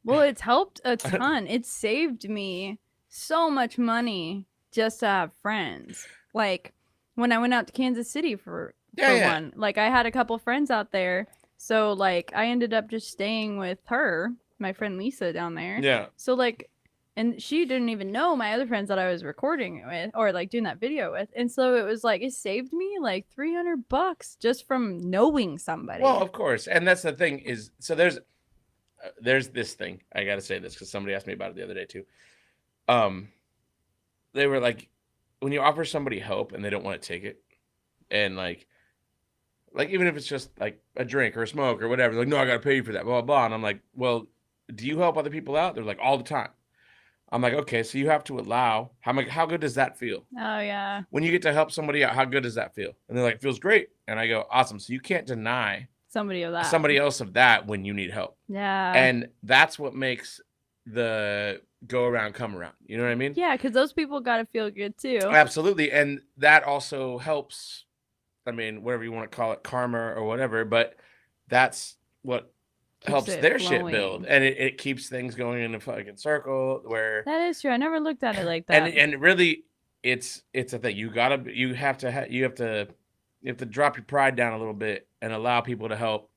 Well, it's helped a ton. It saved me so much money just to have friends. Like when I went out to Kansas City for one, like I had a couple friends out there. So like I ended up just staying with her, my friend Lisa down there. Yeah. So like, and she didn't even know my other friends that I was recording it with or like doing that video with. And so it was like, it saved me like $300 just from knowing somebody. Well, of course. And that's the thing is, so there's this thing. I got to say this because somebody asked me about it the other day too. They were like, when you offer somebody help and they don't want to take it, and like even if it's just like a drink or a smoke or whatever, like, no, I got to pay you for that, blah, blah, blah. And I'm like, well, do you help other people out? They're like, all the time. I'm like, okay, so you have to allow, how good does that feel? Oh, yeah. When you get to help somebody out, how good does that feel? And they're like, it feels great. And I go, awesome. So you can't deny somebody else of that when you need help. Yeah. And that's what makes the go around come around. You know what I mean? Yeah, because those people got to feel good too. Absolutely. And that also helps, I mean, whatever you want to call it, karma or whatever, but that's what helps their shit build, and it keeps things going in a fucking circle where that is true. I never looked at it like that. And really it's a thing. You have to drop your pride down a little bit and allow people to help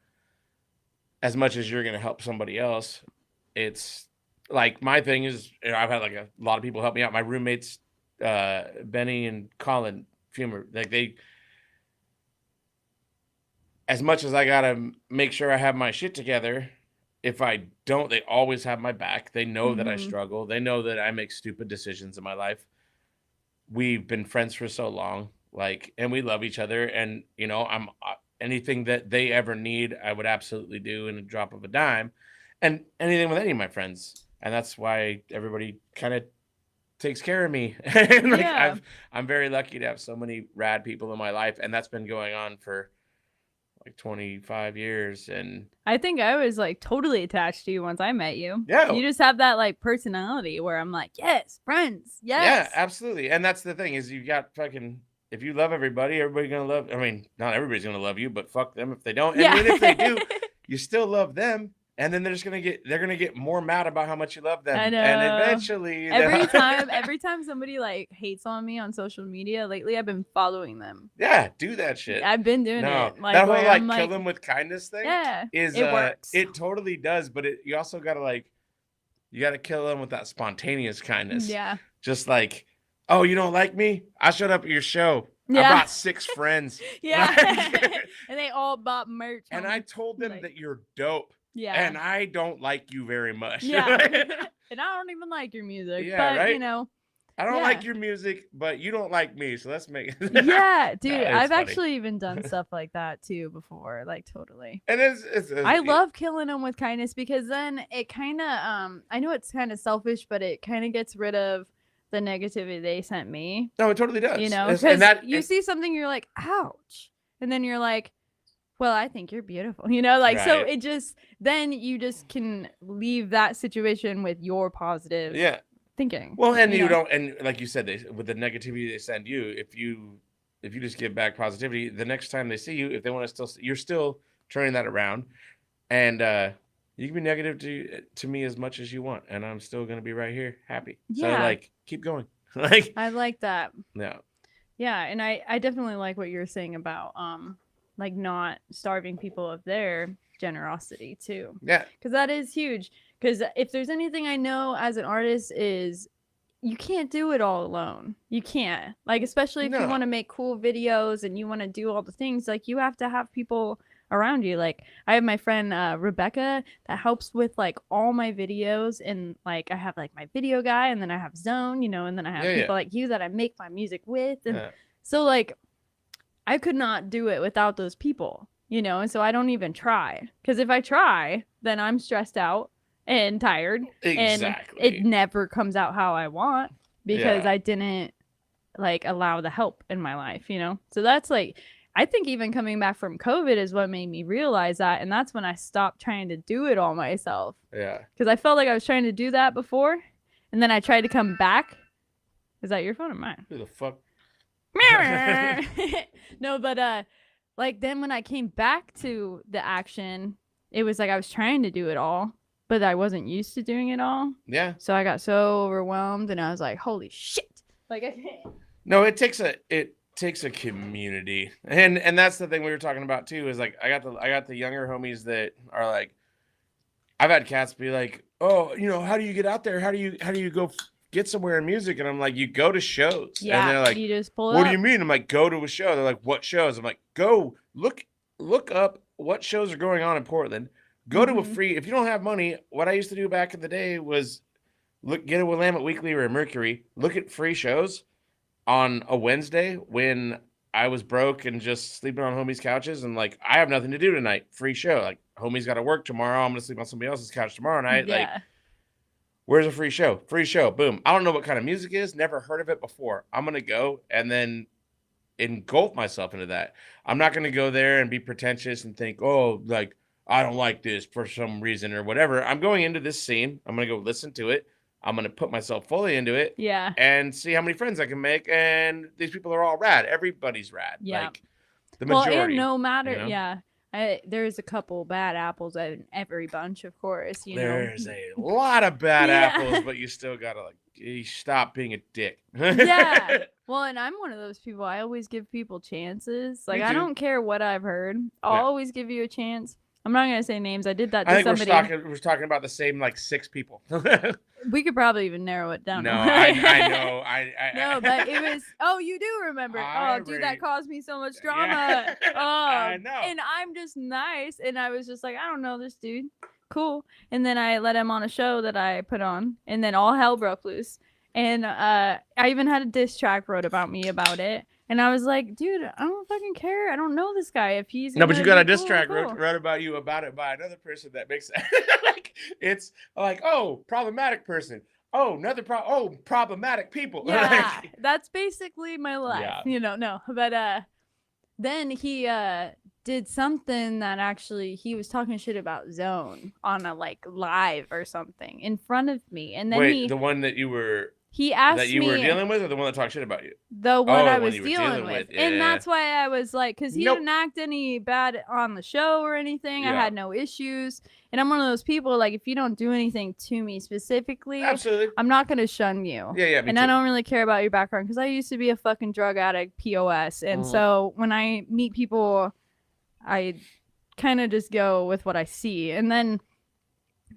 as much as you're going to help somebody else. It's like, my thing is, I've had like a lot of people help me out. My roommates, Benny and Colin Fumer, like they, as much as I gotta make sure I have my shit together, if I don't, they always have my back. They know that I struggle. They know that I make stupid decisions in my life. We've been friends for so long, like, and we love each other. And, I'm anything that they ever need, I would absolutely do in a drop of a dime, and anything with any of my friends. And that's why everybody kind of takes care of me. And like, I'm very lucky to have so many rad people in my life, and that's been going on for like 25 years. And I think I was like totally attached to you once I met you. Yeah. You just have that like personality where I'm like, yes, friends. Yes. Yeah, absolutely. And that's the thing is, you got fucking, if you love everybody gonna love, I mean, not everybody's gonna love you, but fuck them if they don't. And even if they do, you still love them. And then they're gonna get more mad about how much you love them. I know. And eventually every time somebody like hates on me on social media lately, I've been following them. Yeah, do that shit. I've been doing it. Like, that whole like kill them with kindness thing. Yeah, is it works. It totally does, but you also gotta kill them with that spontaneous kindness. Yeah. Just like, oh, you don't like me? I showed up at your show. Yeah. I brought 6 friends. Yeah. And they all bought merch. And I told them that you're dope. Yeah. And I don't like you very much. Yeah. And I don't even like your music. Yeah, but, right? I don't like your music, but you don't like me. So let's make it. Yeah, dude. I've funny. actually even done stuff like that too before. Like, totally. And I love killing them with kindness because then it kind of, I know it's kind of selfish, but it kind of gets rid of the negativity they sent me. No, it totally does. You know, and because that you see something, you're like, ouch. And then you're like, well, I think you're beautiful. You know, like, so Right. it just, then you just can leave that situation with your positive thinking. Well, and you know? don't, and like you said, with the negativity they send you, if you just give back positivity, the next time they see you, if they want to still, you're still turning that around, and you can be negative to me as much as you want, and I'm still gonna be right here, happy. Yeah. So like, keep going. Like, I like that. Yeah. Yeah, and I definitely like what you're saying about like not starving people of their generosity too. Yeah. Because that is huge. Because if there's anything I know as an artist is you can't do it all alone. You can't. Like, especially if you want to make cool videos and you want to do all the things, like you have to have people around you. Like I have my friend Rebecca that helps with like all my videos, and like I have like my video guy, and then I have Zone, you know, and then I have people like you that I make my music with, and so like I could not do it without those people, you know, and so I don't even try, because if I try, then I'm stressed out and tired, and it never comes out how I want because I didn't like allow the help in my life, you know. So that's like, I think even coming back from COVID is what made me realize that, and that's when I stopped trying to do it all myself. Yeah. Because I felt like I was trying to do that before, and then I tried to come back. Is that your phone or mine? Who the fuck? No, but like then when I came back to the action, it was like I was trying to do it all, but I wasn't used to doing it all. Yeah. So I got so overwhelmed, and I was like, "Holy shit!" Like I can't. No, it takes a community, and that's the thing we were talking about too. Is like I got the younger homies that are like, I've had cats be like, "Oh, you know, how do you get out there? How do you go get somewhere in music?" And I'm like, "You go to shows." Yeah, and they're like, you just pull "What up. do you mean?" I'm like, "Go to a show." They're like, "What shows?" I'm like, "Go look up what shows are going on in Portland. Go to a free. If you don't have money, what I used to do back in the day was get a Willamette Weekly or a Mercury. Look at free shows on a Wednesday when I was broke and just sleeping on homies' couches, and like I have nothing to do tonight. Free show. Like homie's got to work tomorrow. I'm gonna sleep on somebody else's couch tomorrow night. Yeah. Like, where's a free show? Free show. Boom. I don't know what kind of music is. Never heard of it before. I'm gonna go and then engulf myself into that. I'm not gonna go there and be pretentious and think, oh, like I don't like this for some reason or whatever. I'm going into this scene. I'm gonna go listen to it. I'm going to put myself fully into it. Yeah. And see how many friends I can make. And these people are all rad. Everybody's rad. Yeah. Like the majority. Well, and no matter, you know? There's a couple bad apples in every bunch, of course. There's a lot of bad apples, but you still got to you stop being a dick. Yeah. Well, and I'm one of those people. I always give people chances. Like, I don't care what I've heard. I'll always give you a chance. I'm not going to say names. I did that to somebody. We're talking about the same, 6 people. We could probably even narrow it down. No, I know. No, but it was, you do remember. Dude, that caused me so much drama. Yeah. I know. And I'm just nice. And I was just like, I don't know this dude. Cool. And then I let him on a show that I put on. And then all hell broke loose. And I even had a diss track wrote about me about it. And I was like, dude, I don't fucking care. I don't know this guy. If he's no, but you got a diss track wrote about you about it by another person that makes it's like, oh, problematic person. Oh, another problematic people. Yeah, that's basically my life. Yeah. You know, no, but then he did something that actually he was talking shit about Zone on a live or something in front of me, and then the one that you were. He asked me. That you were dealing with, or the one that talked shit about you? The one I was dealing with. Yeah, and that's why I was like, because he didn't act any bad on the show or anything. Yeah. I had no issues. And I'm one of those people, like, if you don't do anything to me specifically, absolutely, I'm not going to shun you. Yeah, me too. I don't really care about your background, because I used to be a fucking drug addict, POS. And so when I meet people, I kind of just go with what I see. And then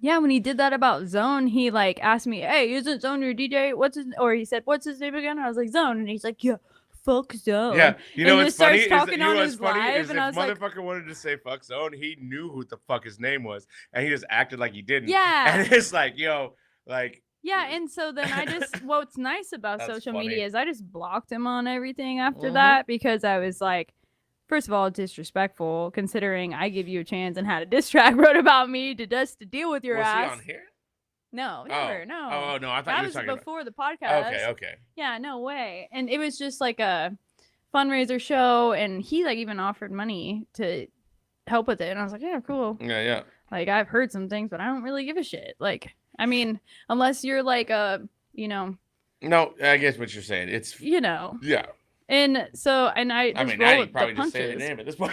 yeah, when he did that about Zone, he asked me, "Hey, isn't Zone your DJ? Or he said, "What's his name again?" I was like, "Zone," and he's like, "Yeah, fuck Zone." Yeah, you know what's funny? If Live, motherfucker wanted to say "fuck Zone," he knew who the fuck his name was, and he just acted like he didn't. Yeah, and it's like, yo, yeah, and so then I just what's nice about social media is I just blocked him on everything after that, because I was like, first of all, disrespectful, considering I give you a chance and had a diss track wrote about me to deal with your ass. Was he on here? No, never. No. Oh, no. I thought That you were was talking before the podcast. Okay. Yeah, no way. And it was just like a fundraiser show, and he like even offered money to help with it, and I was like, yeah, cool. Yeah. Like, I've heard some things, but I don't really give a shit. Like, I mean, unless you're like a, No, I guess what you're saying. It's yeah. And so, and I just mean, roll you with probably the just punches. say the name at this point.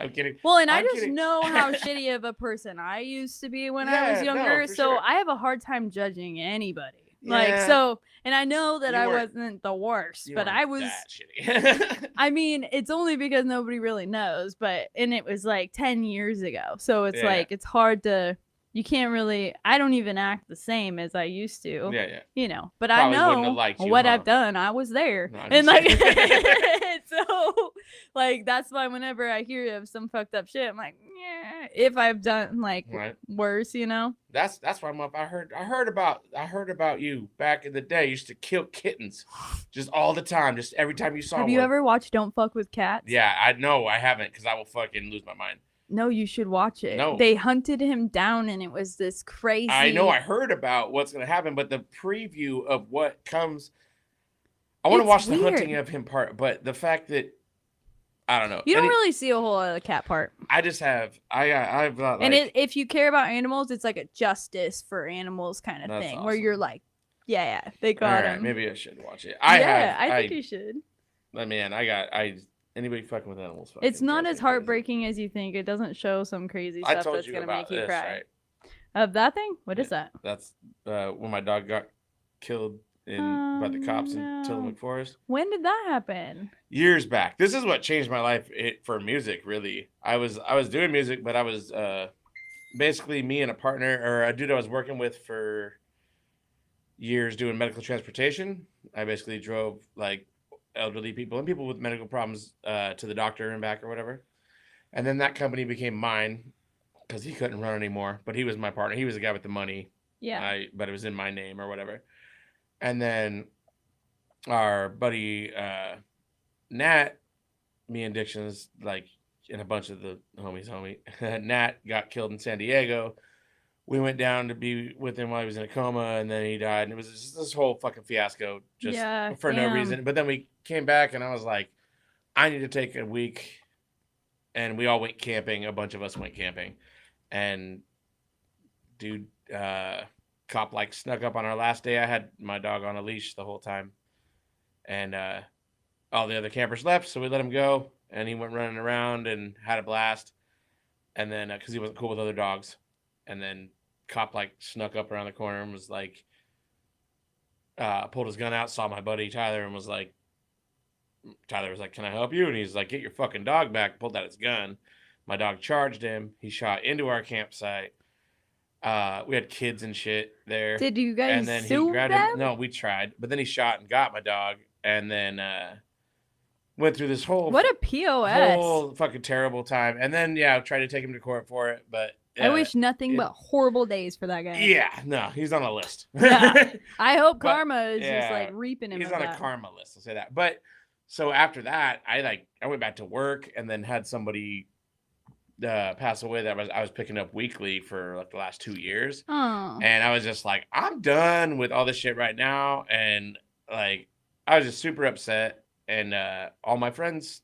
I'm kidding. Well, and I I'm just kidding. know how shitty of a person I used to be when I was younger, no, so sure. I have a hard time judging anybody. Yeah. Like, so, and I know that I weren't- wasn't the worst, you but weren't I was. that shitty. I mean, it's only because nobody really knows, and it was like 10 years ago, so it's like it's hard to. You can't really. I don't even act the same as I used to. Yeah. But Probably I wouldn't have know liked you, what huh? I've done. I was there, No, I'm and just like, kidding. so, like that's why whenever I hear of some fucked up shit, I'm like, yeah. If I've done like worse, That's why I'm up. I heard about you back in the day. You used to kill kittens, just all the time. Just every time you saw one. Have you ever watched Don't Fuck with Cats? Yeah, I know I haven't because I will fucking lose my mind. No, you should watch it. No. They hunted him down, and it was this crazy. I know I heard about what's going to happen, but the preview of what comes, I want to watch the hunting of him part, but the fact that I don't know. You don't really see a whole lot of the cat part. I just have I've got and if you care about animals, it's like a justice for animals kind of thing, awesome. where you're like, yeah, they got him. Maybe I should watch it. I think you should. Man, anybody fucking with animals. It's not as heartbreaking as you think. It doesn't show some crazy stuff that's gonna make you cry. Right? Of that thing? What is that? That's when my dog got killed by the cops in Tillamook Forest. When did that happen? Years back. This is what changed my life for music. Really, I was doing music, but I was basically me and a partner or a dude I was working with for years doing medical transportation. I basically drove like elderly people and people with medical problems to the doctor and back or whatever. And then that company became mine because he couldn't run anymore. But he was my partner. He was the guy with the money. Yeah. But it was in my name or whatever. And then our buddy Nat, me and Dixon's like, and a bunch of the homies, Nat got killed in San Diego. We went down to be with him while he was in a coma, and then he died. And it was just this whole fucking fiasco just for no reason. But then we came back, and I was like, I need to take a week. And we all went camping. A bunch of us went camping. And dude, cop like snuck up on our last day. I had my dog on a leash the whole time. And all the other campers left, so we let him go. And he went running around and had a blast. And then, because he wasn't cool with other dogs. And then cop like snuck up around the corner and was like, pulled his gun out, saw my buddy Tyler and was like, can I help you? And he's like, get your fucking dog back. Pulled out his gun. My dog charged him. He shot into our campsite. We had kids and shit there. Did you guys and then sue he grabbed them? him. No, we tried. But then he shot and got my dog. And then went through this whole fucking terrible time. And then tried to take him to court for it, but I wish nothing but horrible days for that guy. Yeah, no, he's on a list. Yeah. I hope karma is just like reaping him. He's on a karma list. I'll say that. But so after that, I went back to work and then had somebody pass away that I was picking up weekly for like the last 2 years. Oh. And I was just like, I'm done with all this shit right now. And like, I was just super upset. And all my friends,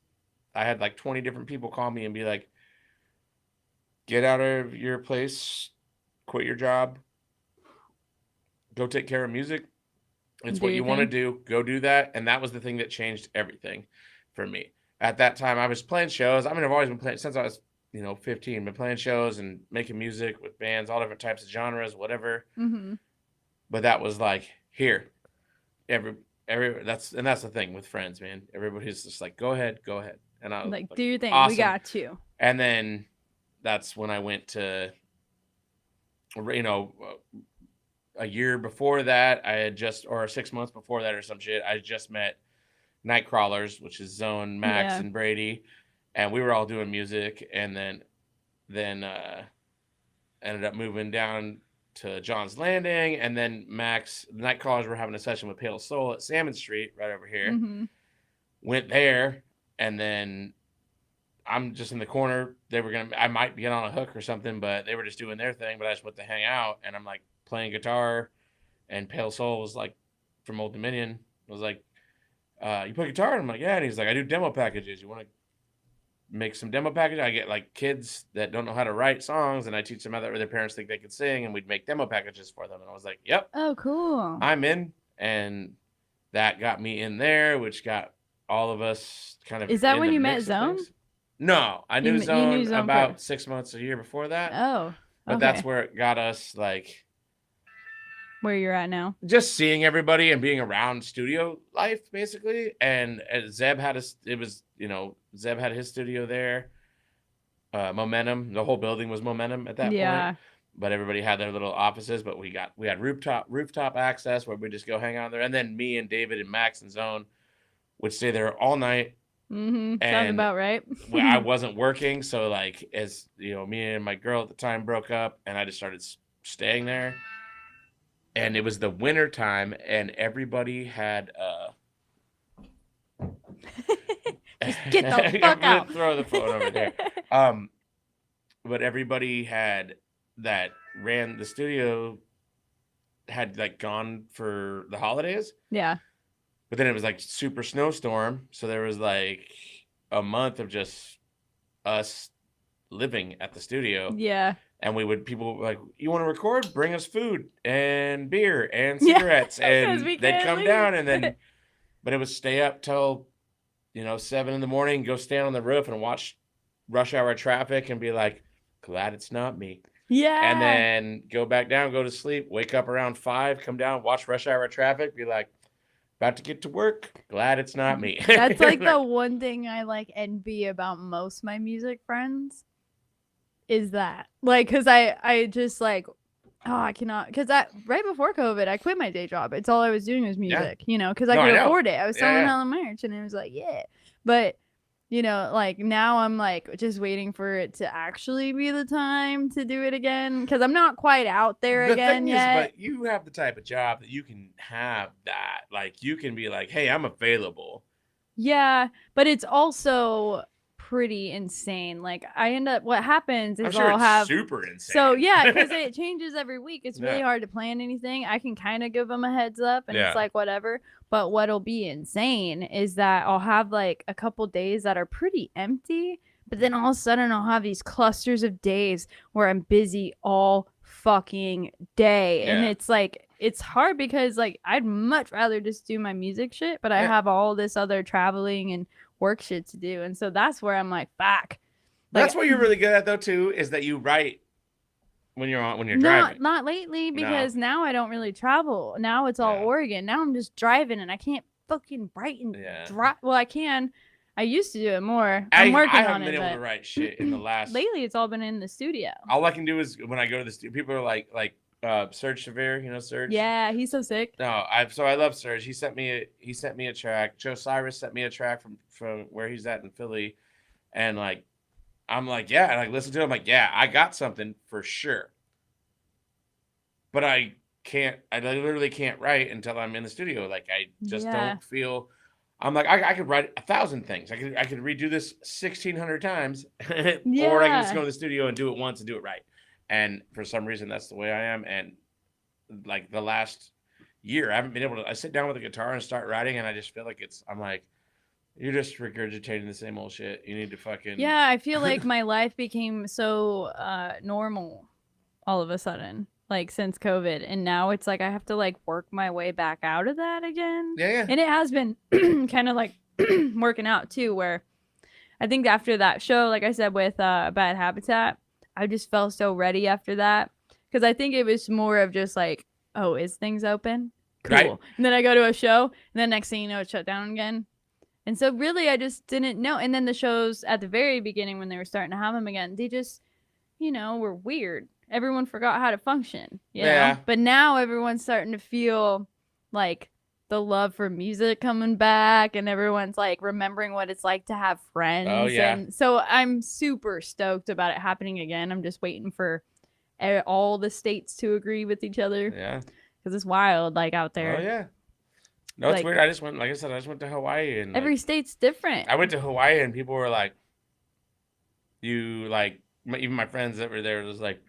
I had like 20 different people call me and be like, get out of your place, quit your job, go take care of music. It's what you want to do. Go do that. And that was the thing that changed everything for me. At that time, I was playing shows. I mean, I've always been playing since I was, 15, been playing shows and making music with bands, all different types of genres, whatever. Mm-hmm. But that was like, here, that's the thing with friends, man. Everybody's just like, go ahead. And I was like, do your thing. Awesome. We got you. And then that's when I went to, a year before that, or 6 months before that or some shit, I just met Nightcrawlers, which is Zone, Max, and Brady. And we were all doing music. And then ended up moving down to John's Landing. And then Nightcrawlers were having a session with Pale Soul at Salmon Street right over here. Mm-hmm. Went there. And then I'm just in the corner. I might get on a hook or something, but they were just doing their thing. But I just went to hang out. And I'm like, playing guitar, and Pale Soul was like from Old Dominion was like, you play guitar? And I'm like, yeah. And he's like, I do demo packages. You want to make some demo packages? I get like kids that don't know how to write songs, and I teach them how their parents think they could sing, and we'd make demo packages for them. And I was like, yep. Oh, cool. I'm in. And that got me in there, which got all of us kind of. Is that when you met Zone? No, I knew Zone Zone about first. 6 months, a year before that. Oh, but that's where it got us, like, where you're at now. Just seeing everybody and being around studio life, basically. And Zeb had Zeb had his studio there. Momentum, the whole building was Momentum at that point. But everybody had their little offices. But we had rooftop access where we just go hang out there. And then me and David and Max and Zone would stay there all night. Mm-hmm. Sounds about right. I wasn't working, so like, as you know, me and my girl at the time broke up, and I just started staying there. And it was the winter time, and everybody had just get the fuck out. Throw the phone over there. But everybody that ran the studio had like gone for the holidays. Yeah. But then it was like super snowstorm, so there was like a month of just us living at the studio. Yeah. And people were like, you want to record? Bring us food and beer and cigarettes. And they'd come down, and then, but it was stay up till, 7 a.m, go stand on the roof and watch rush hour traffic and be like, glad it's not me. Yeah. And then go back down, go to sleep, wake up around 5, come down, watch rush hour traffic, be like, about to get to work. Glad it's not me. That's like the one thing I like envy about most of my music friends is that. Like, because I just like, I cannot. Because right before COVID, I quit my day job. It's all I was doing was music, because I could afford it. I was selling hella merch, and it was like, yeah. But, like now I'm like just waiting for it to actually be the time to do it again. Because I'm not quite out there again yet. But you have the type of job that you can have that. Like, you can be like, hey, I'm available. Yeah, but it's also pretty insane. Like, what happens is I'll have super insane. So yeah, because it changes every week. It's really hard to plan anything. I can kind of give them a heads up, and it's like whatever. But what'll be insane is that I'll have like a couple days that are pretty empty, but then all of a sudden I'll have these clusters of days where I'm busy all fucking day, and it's like it's hard because like I'd much rather just do my music shit, but I have all this other traveling and work shit to do, and so that's where I'm like, fuck. That's what you're really good at, though, too, is that you write when you're driving. Not lately, because now I don't really travel. Now it's all Oregon. Now I'm just driving, and I can't fucking write and drive. Well, I can. I used to do it more. I'm working on it. I haven't been able to write shit in the last. Lately, it's all been in the studio. All I can do is when I go to the studio, people are like Serge Severe, Serge. Yeah, he's so sick. No, I love Serge. He sent me a track. Joe Cyrus sent me a track from where he's at in Philly, and like, I'm like, yeah, and I listen to it. I'm like, yeah, I got something for sure. But I literally can't write until I'm in the studio. Like, I just don't feel. I'm like, I could write 1,000 things. I could redo this 1,600 times, or I can just go to the studio and do it once and do it right. And for some reason, that's the way I am. And like the last year, I haven't been able to. I sit down with a guitar and start writing, and I just feel like I'm like, you're just regurgitating the same old shit. You need to fucking. Yeah, I feel like my life became so normal all of a sudden, like since COVID, and now it's like I have to like work my way back out of that again. Yeah. And it has been kind of like working out too, where I think after that show, like I said with Bad Habitat, I just felt so ready after that, because I think it was more of just like, oh, is things open? Cool. Right. And then I go to a show, and then next thing you know, it's shut down again. And so really, I just didn't know. And then the shows at the very beginning, when they were starting to have them again, they just, were weird. Everyone forgot how to function, you know? But now everyone's starting to feel like the love for music coming back, and everyone's like remembering what it's like to have friends. Oh, yeah. And so I'm super stoked about it happening again. I'm just waiting for all the states to agree with each other. Yeah. Because it's wild, like, out there. Oh, yeah. No, it's weird. I just went to Hawaii, and every state's different. I went to Hawaii, and people were like, even my friends that were there was like,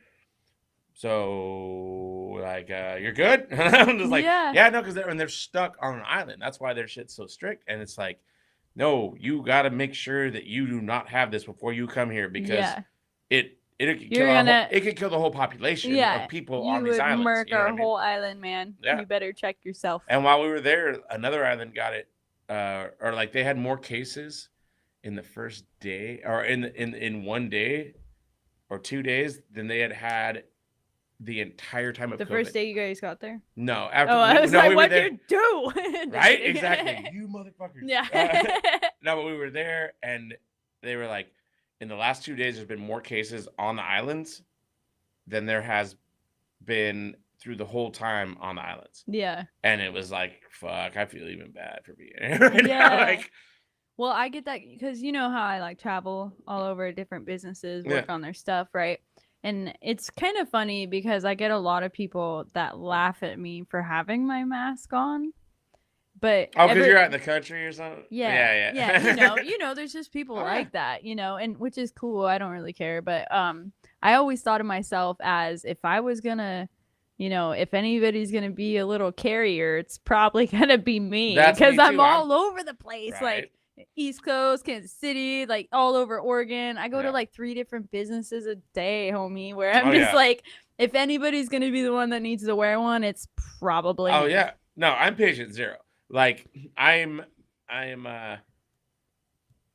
so like, you're good? And I'm just like, Yeah. yeah, no, because they're stuck on an island. That's why their shit's so strict. And it's like, no, you got to make sure that you do not have this before you come here, because it could kill the whole population of people on these islands. Murk You know what I our mean? whole island, man. Yeah. You better check yourself. And while we were there, another island got it, or like they had more cases in the first day, or in 1 day or 2 days than they had the entire time of the COVID. first day you guys got there? No, after I was like, we what'd you do? Right? Exactly. You motherfuckers. Yeah. No, but we were there, and they were like, in the last 2 days, there's been more cases on the islands than there has been through the whole time on the islands. Yeah. And it was like, fuck, I feel even bad for being here right now. Like, well, I get that because you know how I like travel all over different businesses, work on their stuff, right? And it's kind of funny because I get a lot of people that laugh at me for having my mask on. But because you're out in the country or something? Yeah. You know, there's just people like that, you know, and which is cool. I don't really care. But I always thought of myself as if I was gonna, you know, if anybody's gonna be a little carrier, it's probably gonna be me, because I'm all over the place, like East Coast, Kansas City, like all over Oregon. I go to like 3 different businesses a day, homie, where I'm just like, if anybody's gonna be the one that needs to wear one, it's probably me. Yeah. No, I'm patient zero. Like I'm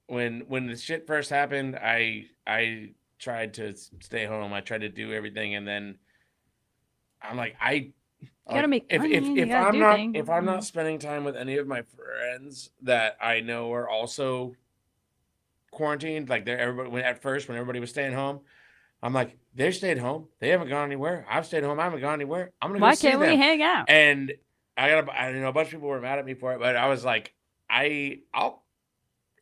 when the shit first happened, I tried to stay home. I tried to do everything, and then I'm like, if I'm not spending time with any of my friends that I know are also quarantined, like when everybody was staying home, I'm like, they stayed home, they haven't gone anywhere. I've stayed home, I haven't gone anywhere. I'm gonna go see them. Why can't we hang out? And I know a bunch of people were mad at me for it, but I was like, I'll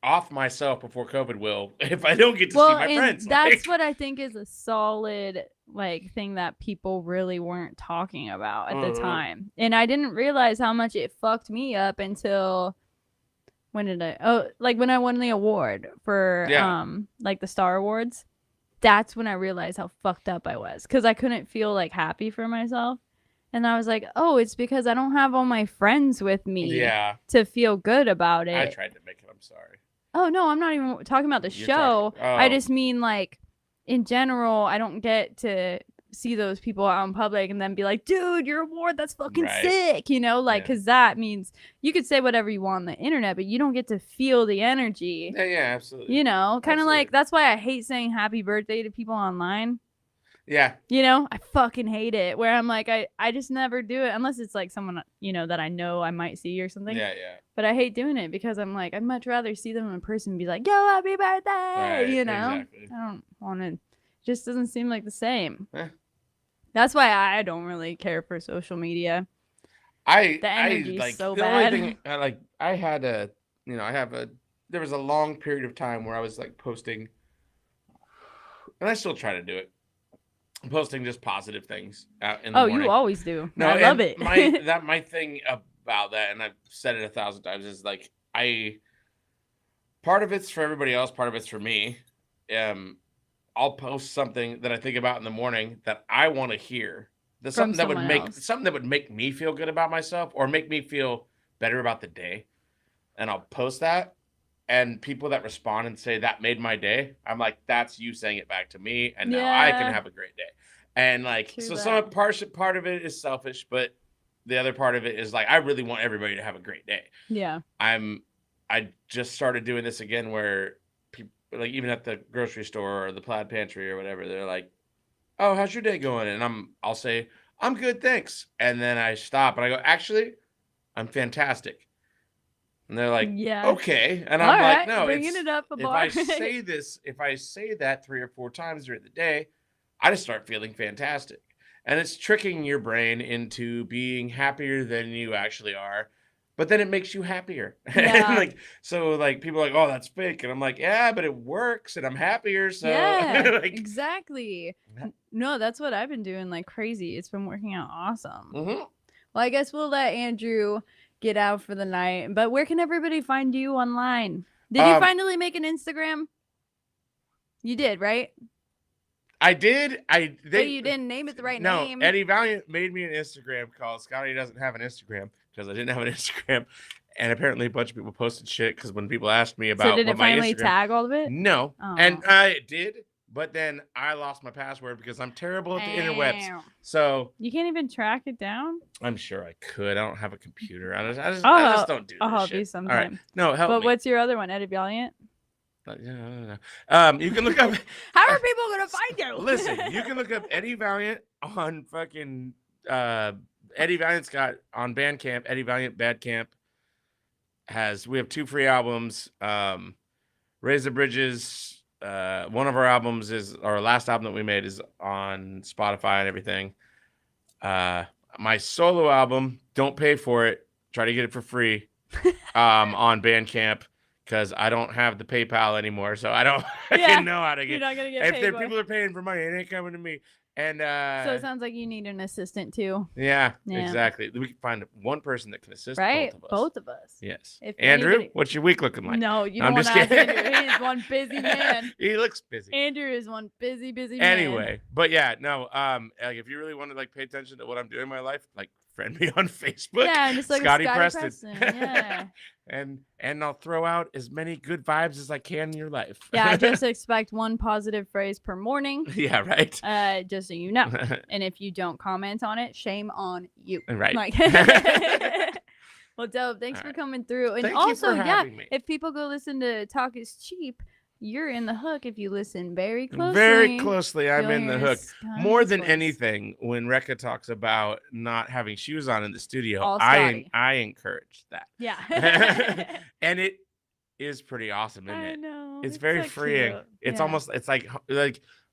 off myself before COVID will if I don't get to see my friends. That's what I think is a solid like thing that people really weren't talking about at the time. And I didn't realize how much it fucked me up until when I won the award for like the Star Awards. That's when I realized how fucked up I was, because I couldn't feel like happy for myself. And I was like, oh, it's because I don't have all my friends with me to feel good about it. I tried to make it. I'm sorry. Oh, no, I'm not even talking about the show. I just mean, like, in general, I don't get to see those people out in public and then be like, dude, your award, that's fucking sick. You know, like, because that means you could say whatever you want on the internet, but you don't get to feel the energy. Yeah, absolutely. You know, kind of like, that's why I hate saying happy birthday to people online. Yeah. You know, I fucking hate it, where I'm like, I just never do it unless it's like someone, you know, that I know I might see or something. Yeah. But I hate doing it because I'm like, I'd much rather see them in person and be like, yo, happy birthday, you know? Exactly. I don't want to, just doesn't seem like the same. That's why I don't really care for social media. The energy's like, so the bad. Only thing, there was a long period of time where I was like posting, and I still try to do it. Posting just positive things out in the morning. You always do. No, I love it. my thing about that, and I've said it 1,000 times, is like part of it's for everybody else, part of it's for me. I'll post something that I think about in the morning that I want to hear. Something that would make me feel good about myself or make me feel better about the day. And I'll post that. And people that respond and say that made my day, I'm like, that's you saying it back to me, and now I can have a great day. And like, some part of it is selfish, but the other part of it is like, I really want everybody to have a great day. Yeah. I just started doing this again, where people, like, even at the grocery store or the Plaid Pantry or whatever, they're like, oh, how's your day going? And I'll say, I'm good, thanks. And then I stop and I go, actually, I'm fantastic. And they're like, okay. And I'm like, no, if I say that 3 or 4 times during the day, I just start feeling fantastic. And it's tricking your brain into being happier than you actually are. But then it makes you happier. And so people are like, oh, that's fake. And I'm like, yeah, but it works and I'm happier. So exactly. No, that's what I've been doing like crazy. It's been working out awesome. Mm-hmm. Well, I guess we'll let Andrew get out for the night. But where can everybody find you online? Did you finally make an Instagram? You did, right? I did. But you didn't name it the right name. Eddie Valiant made me an Instagram called Scotty Doesn't Have an Instagram because I didn't have an Instagram. And apparently a bunch of people posted shit because when people asked me about So did it finally tag all of it? No. Oh. And I did, but then I lost my password because I'm terrible at the interwebs. So you can't even track it down? I'm sure I could. I don't have a computer. I just don't do this I'll help shit. you sometime. All right. No, help me. But what's your other one, Eddie Valiant? Yeah, you can look up. How are people gonna find you? Listen, you can look up Eddie Valiant on fucking Eddie Valiant's got on Bandcamp. Eddie Valiant Bandcamp we have 2 free albums. Raise the Bridges. One of our albums is our last album that we made is on Spotify and everything. My solo album, don't pay for it. Try to get it for free on Bandcamp. Because I don't have the PayPal anymore, so I don't know how to get. You're not gonna get paid. If people are paying for money, it ain't coming to me. And so it sounds like you need an assistant too. Yeah, exactly. We can find one person that can assist both of us. Yes. Andrew, what's your week looking like? No, you don't want to ask Andrew. He's one busy man. He looks busy. Andrew is one busy man. Anyway, but yeah, no. Like if you really want to like pay attention to what I'm doing in my life, like friend me on Facebook. Yeah, just like Scotty Preston. Yeah. and I'll throw out as many good vibes as I can in your life. Yeah, I just expect one positive phrase per morning. Yeah, right. Just so you know. And if you don't comment on it, shame on you. Right. Like, well, dope. Thanks for coming through. And Thank also, you for having me. If people go listen to Talk is Cheap, you're in the hook if you listen very closely. Very closely, I'm in the hook. More than voice. Anything, when Rekka talks about not having shoes on in the studio, All I encourage that. Yeah. And it is pretty awesome, isn't it? I know. It's very so freeing. cute. It's almost, it's like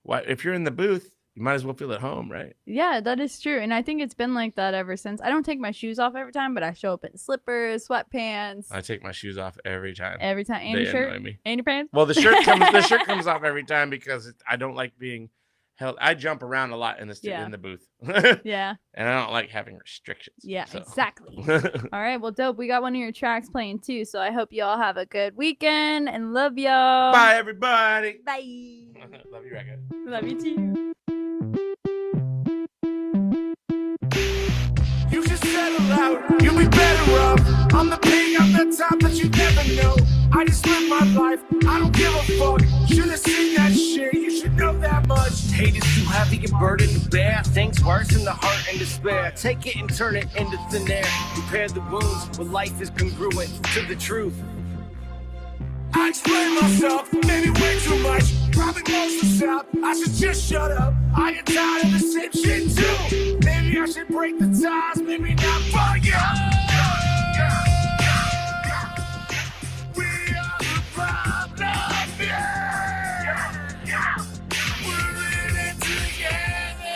what if you're in the booth, you might as well feel at home, right? Yeah, that is true. And I think it's been like that ever since. I don't take my shoes off every time, but I show up in slippers, sweatpants. I take my shoes off every time. Every time. And your shirt? And your pants? Well, the shirt comes off every time because I don't like being held. I jump around a lot in the booth. Yeah. And I don't like having restrictions. Yeah, exactly. All right. Well, dope. We got one of your tracks playing too. So I hope you all have a good weekend and love y'all. Bye, everybody. Bye. Love you, Rekka. Love you too. You should settle out, you'll be better off. I'm the king, I'm the top, but you never know. I just live my life, I don't give a fuck. Should've seen that shit, you should know that much. Hate is too heavy and burden to bear. Things worse in the heart and despair. Take it and turn it into thin air. Repair the wounds where life is congruent to the truth. I explain myself, maybe way too much. Probably most of the South, I should just shut up. I get tired of the same shit too. Maybe I should break the ties, maybe not for you. We are the problem, yeah. We're in it together.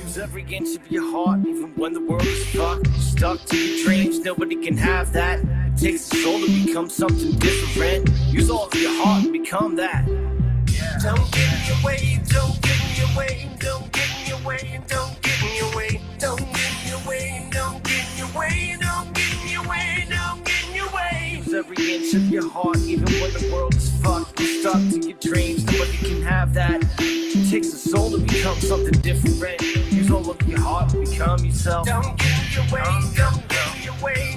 Use every inch of your heart, even when the world is fucked. Stuck to your dreams, nobody can have that. It takes a soul to become something different. Use all of your heart and become that. Don't get in your way, don't get in your way, don't get in your way, don't get in your way, don't get in your way, don't get in your way, don't get in your way, don't get in your way. Use every inch of your heart, even when the world is fucked. You're stuck to your dreams, nobody can have that. It takes a soul to become something different. Use all of your heart to become yourself. Don't get in your way, don't get in your way.